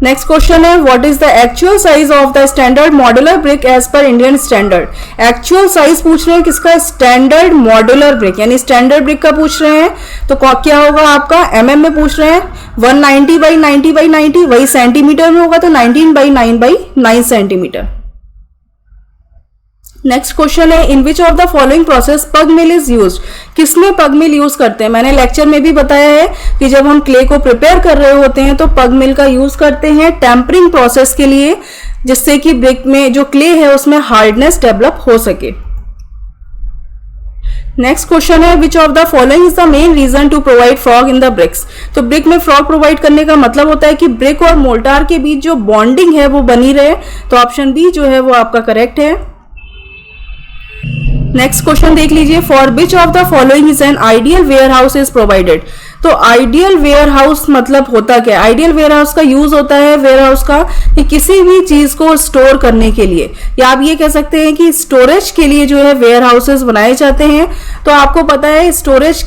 नेक्स्ट क्वेश्चन है what is the actual size of the standard modular brick as per Indian standard. Actual size पूछ रहे हैं किसका? स्टैंडर्ड मॉड्यूलर ब्रिक, यानी स्टैंडर्ड ब्रिक का पूछ रहे हैं, तो क्या होगा आपका? mm में पूछ रहे हैं, 190 by 90 by 90, वही सेंटीमीटर में होगा तो 19 by 9 by 9 centimetre. Next question है in which of the following process pug mill is use. किसमें पग मिल यूज करते हैं? मैंने लेक्चर में भी बताया है कि जब हम क्ले को प्रिपेयर कर रहे होते हैं तो पग मिल का यूज करते हैं टेम्परिंग प्रोसेस के लिए, जिससे कि ब्रिक में जो क्ले है उसमें हार्डनेस डेवलप हो सके। नेक्स्ट क्वेश्चन है which of the following is the main reason to provide frog in the bricks. तो ब्रिक में फ्रॉग प्रोवाइड करने का मतलब होता है कि ब्रिक और मोर्टार के बीच जो बॉन्डिंग है वो बनी रहे, तो ऑप्शन बी जो है वो आपका करेक्ट है। नेक्स्ट क्वेश्चन देख लीजिए for which of the following is an ideal warehouse is provided. तो आइडियल वेयर हाउस मतलब होता क्या है? आइडियल वेयर हाउस का यूज होता है वेयर हाउस का कि किसी भी चीज को स्टोर करने के लिए, या आप ये कह सकते हैं कि स्टोरेज के लिए जो है वेयर हाउसेस बनाए जाते हैं। तो आपको पता है स्टोरेज,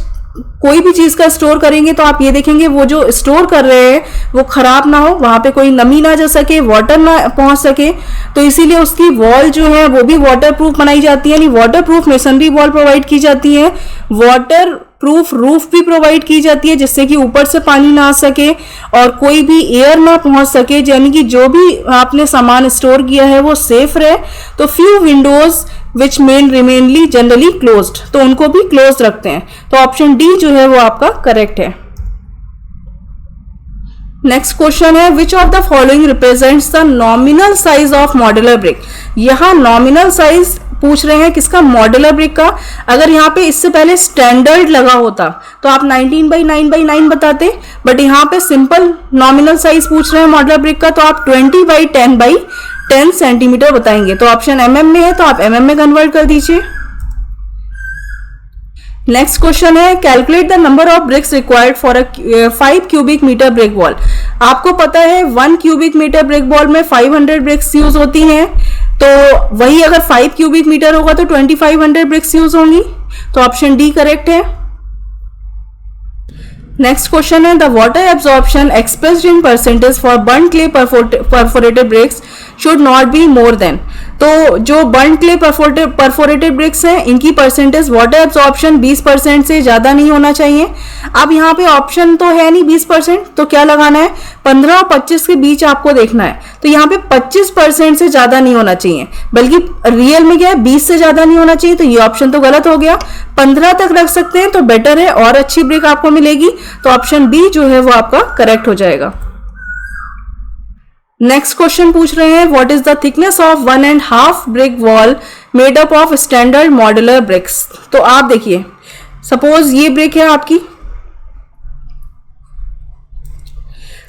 कोई भी चीज का स्टोर करेंगे तो आप ये देखेंगे वो जो स्टोर कर रहे हैं वो खराब ना हो, वहां पे कोई नमी ना जा सके, वाटर ना पहुंच सके, तो इसीलिए उसकी वॉल जो है वो भी वाटर प्रूफ बनाई जाती है, यानी water proof masonry wall provide की जाती है, वाटर प्रूफ रूफ भी प्रोवाइड की जाती है जिससे कि ऊपर से पानी ना आ सके और कोई भी एयर ना पहुंच सके, यानी कि जो भी आपने सामान स्टोर किया है वो सेफ रहे। तो फ्यू विंडोज विच मेन रिमेनली जनरली क्लोज्ड, तो उनको भी क्लोज रखते हैं, तो ऑप्शन डी जो है वो आपका करेक्ट है। नेक्स्ट क्वेश्चन है which of the following represents the nominal size of modular brick. यहाँ नॉमिनल साइज पूछ रहे हैं किसका, मॉड्यूलर ब्रिक का। अगर यहाँ पे इससे पहले स्टैंडर्ड लगा होता तो आप 19 बाई 9 बाई 9 बताते, बट यहाँ पे सिंपल नॉमिनल साइज पूछ रहे हैं मॉड्यूलर ब्रिक का, तो आप 20 बाई 10 सेंटीमीटर बताएंगे। तो ऑप्शन एमएम में है तो आप एमएम में कन्वर्ट कर दीजिए। नेक्स्ट क्वेश्चन है calculate the number of bricks required for 5 cubic metre brick wall. आपको पता है 1 क्यूबिक मीटर ब्रिक वॉल में 500 ब्रिक्स यूज होती हैं, तो वही अगर 5 क्यूबिक मीटर होगा तो 2500 ब्रिक्स यूज होंगी। तो ऑप्शन डी करेक्ट है। नेक्स्ट क्वेश्चन है the water absorption expressed in percentage for burn clay perforated bricks should not be more than. तो जो बर्न क्ले परफोरेटेड ब्रिक्स हैं इनकी परसेंटेज वाटर एब्जॉर्प्शन 20% से ज्यादा नहीं होना चाहिए। अब यहाँ पे ऑप्शन तो है नहीं 20%, तो क्या लगाना है, 15 और 25 के बीच आपको देखना है। तो यहाँ पे 25% से ज्यादा नहीं होना चाहिए, बल्कि रियल में क्या है 20 से ज्यादा नहीं होना चाहिए, तो ये ऑप्शन तो गलत हो गया। 15 तक रख सकते हैं तो बेटर है और अच्छी ब्रिक आपको मिलेगी। तो ऑप्शन बी जो है वो आपका करेक्ट हो जाएगा। नेक्स्ट क्वेश्चन पूछ रहे हैं what is the thickness of 1.5 brick wall made up of standard modular bricks. तो आप देखिए सपोज ये ब्रिक है आपकी,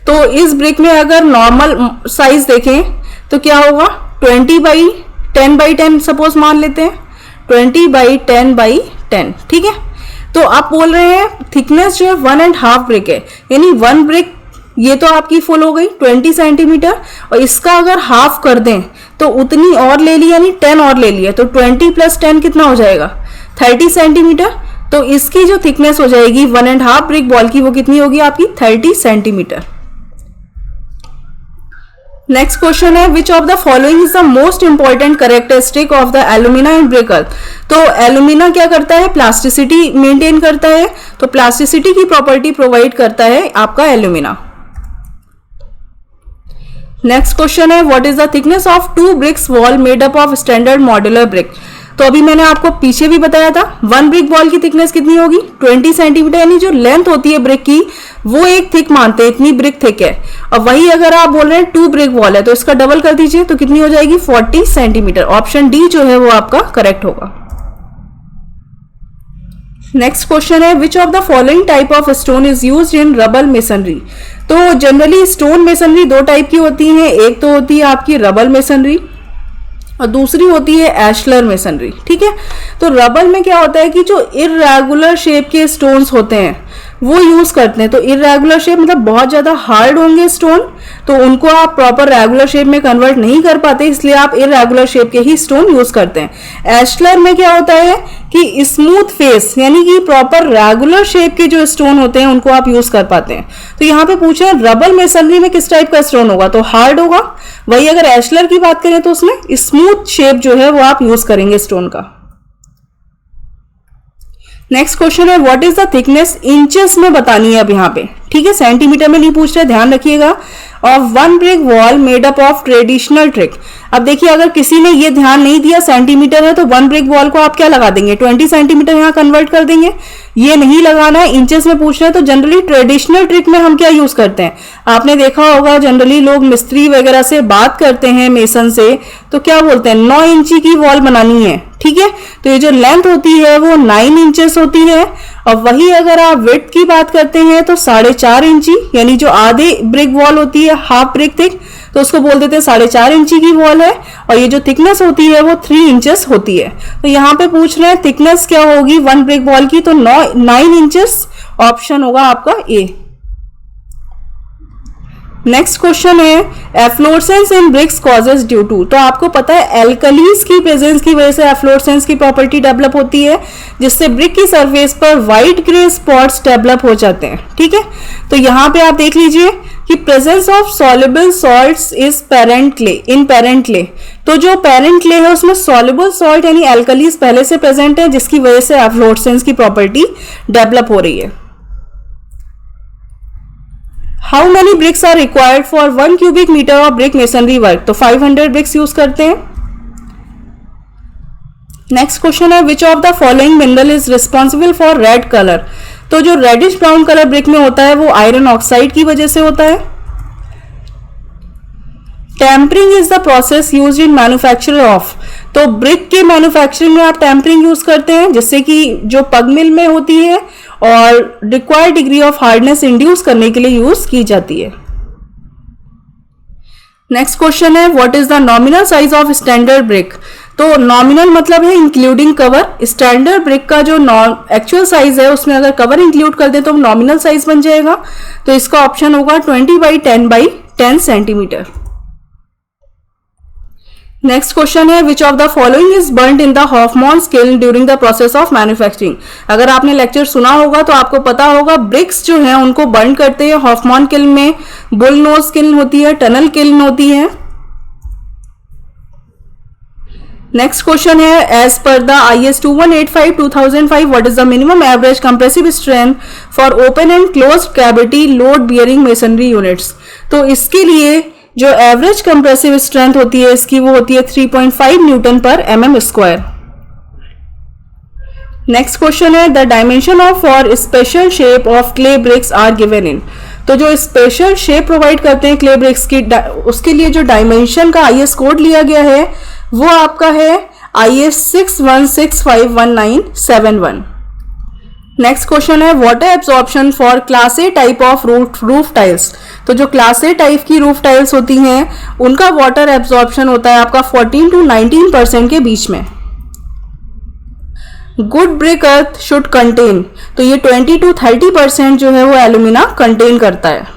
तो इस ब्रिक में अगर नॉर्मल साइज देखें तो क्या होगा 20 बाई 10 सपोज मान लेते हैं, 20 बाई 10, ठीक है। तो आप बोल रहे हैं थिकनेस जो है 1.5 ब्रिक है, यानी 1 ब्रिक ये तो आपकी फुल हो गई 20 सेंटीमीटर, और इसका अगर हाफ कर दें तो उतनी और ले ली, यानी 10 और ले लिया, तो 20 + 10 कितना हो जाएगा 30 सेंटीमीटर। तो इसकी जो थिकनेस हो जाएगी 1.5 ब्रिक बॉल की वो कितनी होगी आपकी 30 सेंटीमीटर। नेक्स्ट क्वेश्चन है which of the following is the most important characteristic of the alumina in brick earth. तो एल्यूमिना क्या करता है, प्लास्टिसिटी मेंटेन करता है, तो प्लास्टिसिटी की प्रॉपर्टी प्रोवाइड करता है आपका एल्यूमिना। नेक्स्ट क्वेश्चन है what is the thickness of 2 bricks wall made up of standard modular brick. तो अभी मैंने आपको पीछे भी बताया था 1 ब्रिक वॉल की थिकनेस कितनी होगी 20 सेंटीमीटर, यानी जो लेंथ होती है ब्रिक की वो एक थिक मानते हैं, इतनी ब्रिक थिक है। और वही अगर आप बोल रहे हैं 2 ब्रिक वॉल है तो इसका डबल कर दीजिए, तो कितनी हो जाएगी 40 सेंटीमीटर। ऑप्शन डी जो है वो आपका करेक्ट होगा। नेक्स्ट क्वेश्चन है which of the following type of stone is used in rubble masonry. तो जनरली स्टोन मेसनरी 2 टाइप की होती है, एक तो होती है आपकी रबल मेसनरी और दूसरी होती है एशलर मेसनरी, ठीक है। तो रबल में क्या होता है कि जो इर्रेगुलर शेप के स्टोन्स होते हैं वो यूज करते हैं। तो इर्रेगुलर शेप मतलब बहुत ज्यादा हार्ड होंगे स्टोन, तो उनको आप प्रॉपर रेगुलर शेप में कन्वर्ट नहीं कर पाते, इसलिए आप इर्रेगुलर शेप के ही स्टोन यूज करते हैं। एशलर में क्या होता है कि स्मूथ फेस यानी कि प्रॉपर रेगुलर शेप के जो स्टोन होते हैं उनको आप यूज कर पाते हैं। तो यहाँ पे पूछा है रबल मेसनरी में किस टाइप का स्टोन होगा, तो हार्ड होगा। वही अगर एशलर की बात करें तो उसमें स्मूथ शेप जो है वो आप यूज करेंगे स्टोन का। नेक्स्ट क्वेश्चन है what is the thickness inches में बतानी है अब यहाँ पे, ठीक है, सेंटीमीटर में नहीं पूछ रहे, ध्यान रखिएगा। Of 1 brick wall made up of traditional trick. अब देखिए अगर किसी ने ये ध्यान नहीं दिया सेंटीमीटर है तो 1 ब्रिक वॉल को आप क्या लगा देंगे 20 सेंटीमीटर यहाँ कन्वर्ट कर देंगे, ये नहीं लगाना है, इंचेस में पूछ रहे हैं। तो जनरली ट्रेडिशनल ट्रिक में हम क्या यूज करते हैं, आपने देखा होगा जनरली लोग मिस्त्री वगैरह से बात करते हैं मेसन से, तो क्या बोलते हैं 9 इंची की वॉल बनानी है, ठीक है। तो ये जो लेंथ होती है वो 9 इंचेस होती है, और वही अगर आप विड्थ की बात करते हैं तो 4.5 इंची, यानी जो आधे ब्रिक वॉल होती है हाफ ब्रिक थिक, तो उसको बोल देते हैं 4.5 इंची की वॉल है, और ये जो थिकनेस होती है वो 3 इंचेस होती है। तो यहाँ पे पूछ रहे हैं थिकनेस क्या होगी 1 ब्रिक वॉल की, तो 9 इंचेस ऑप्शन होगा आपका ए। नेक्स्ट क्वेश्चन है efflorescence in bricks causes due to. तो आपको पता है एल्कलीज की प्रेजेंस की वजह से एफ्लोरेसेंस की प्रॉपर्टी डेवलप होती है, जिससे ब्रिक की सरफेस पर व्हाइट ग्रे स्पॉट्स डेवलप हो जाते हैं, ठीक है। तो यहाँ पे आप देख लीजिए कि presence of soluble salts is parent clay in parent clay. तो जो पेरेंट क्ले है उसमें सॉल्युबल सॉल्ट यानी एल्कलीज पहले से प्रेजेंट है, जिसकी वजह से एफ्लोरेसेंस की प्रॉपर्टी डेवलप हो रही है। How many bricks are required for 1 cubic metre of brick masonry work. तो 500 ब्रिक्स यूज करते हैं। नेक्स्ट क्वेश्चन है which of the following mineral is responsible for red colour. तो जो रेडिश ब्राउन कलर ब्रिक में होता है वो आयरन ऑक्साइड की वजह से होता है। Tempering is the process use in manufacture of, तो ब्रिक के मैन्युफैक्चरिंग में आप टेम्परिंग यूज करते हैं, जिससे कि जो पग मिल में होती है और required degree of hardness induce करने के लिए यूज की जाती है। नेक्स्ट क्वेश्चन है what is the nominal size of standard brick, तो नॉमिनल मतलब है इंक्लूडिंग कवर, स्टैंडर्ड ब्रिक का जो एक्चुअल साइज है उसमें अगर कवर इंक्लूड कर दे तो नॉमिनल साइज बन जाएगा, तो इसका ऑप्शन होगा 20x10x10 सेंटीमीटर। नेक्स्ट क्वेश्चन है which of the following is burned in the Hoffmann's kiln during the process of manufacturing, अगर आपने लेक्चर सुना होगा तो आपको पता होगा ब्रिक्स जो है उनको बर्न करते हैं हॉफमॉन किल्न में, बुल नोज किल्न होती है, टनल किल्न होती है। नेक्स्ट क्वेश्चन है as per the IS 2185-2005 what is the minimum average compressive strength for open and closed cavity load bearing masonry units, तो इसके लिए जो एवरेज कंप्रेसिव स्ट्रेंथ होती है इसकी वो होती है 3.5 newton per mm square. Next question है the dimension of for special shape of clay bricks are given in, तो जो स्पेशल शेप प्रोवाइड करते हैं क्ले ब्रिक्स की उसके लिए जो डायमेंशन का IS कोड लिया गया है वो आपका है IS 616511971। नेक्स्ट क्वेश्चन है water absorption for class A type of roof tiles, तो जो क्लास ए टाइप की रूफ टाइल्स होती हैं उनका वाटर एब्जॉर्प्शन होता है आपका 14 to 19% के बीच में। Good brick earth should contain, तो ये 20 to 30% जो है वो एल्यूमिना कंटेन करता है।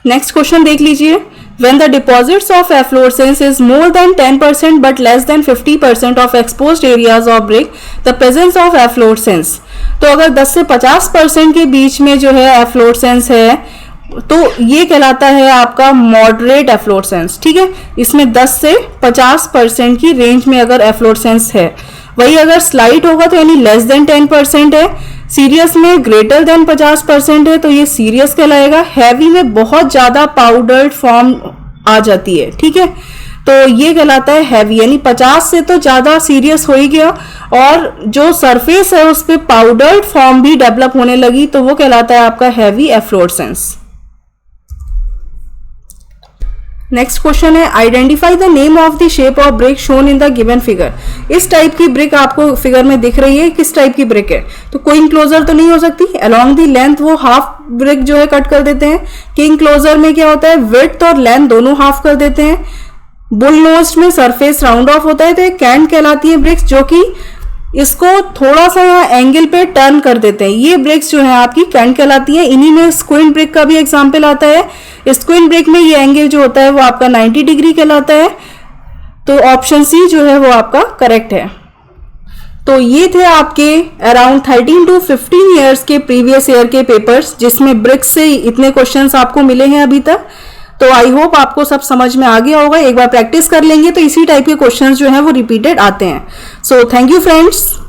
नेक्स्ट क्वेश्चन देख लीजिए when the deposits of efflorescence is more than 10% but less than 50% of exposed areas of brick, the presence of efflorescence, तो अगर 10 से 50% के बीच में जो है efflorescence है तो ये कहलाता है आपका मॉडरेट एफ्लोरेसेंस, ठीक है, इसमें 10 से 50% की रेंज में अगर एफ्लोरेसेंस है, वही अगर स्लाइट होगा तो यानी लेस देन 10% है, सीरियस में ग्रेटर देन 50% है तो ये सीरियस कहलाएगा, हैवी में बहुत ज्यादा पाउडर्ड फॉर्म आ जाती है, ठीक है, तो ये कहलाता है हैवी, यानी 50 से तो ज्यादा सीरियस हो ही गया और जो सरफेस है उस पर पाउडर्ड फॉर्म भी डेवलप होने लगी तो वो कहलाता है आपका हैवी एफ्लोरेसेंस। नेक्स्ट क्वेश्चन है identify the name of the shape of brick shown in the given figure, इस टाइप की ब्रिक आपको फिगर में दिख रही है, किस टाइप की ब्रिक है, तो क्वीन क्लोजर तो नहीं हो सकती, अलोंग दी लेंथ वो हाफ ब्रिक जो है कट कर देते हैं, किंग क्लोजर में क्या होता है विड्थ और लेंथ दोनों हाफ कर देते हैं, बुल नोस्ट में सरफेस राउंड ऑफ होता है, तो एक कैंट कहलाती है ब्रिक्स जो कि इसको थोड़ा सा यहाँ एंगल पे टर्न कर देते हैं, ये ब्रिक्स जो है आपकी कैंट कहलाती है। इन्हीं में स्क्विन ब्रिक का भी एग्जांपल आता है, स्क्विन ब्रिक में ये एंगल जो होता है वो आपका 90 डिग्री कहलाता है, तो ऑप्शन सी जो है वो आपका करेक्ट है। तो ये थे आपके अराउंड 13 to 15 ईयर्स के प्रीवियस ईयर के पेपर्स जिसमें ब्रिक्स से इतने क्वेश्चंस आपको मिले हैं अभी तक, तो आई होप आपको सब समझ में आ गया होगा, एक बार प्रैक्टिस कर लेंगे तो इसी टाइप के क्वेश्चंस जो हैं वो रिपीटेड आते हैं। So thank you friends.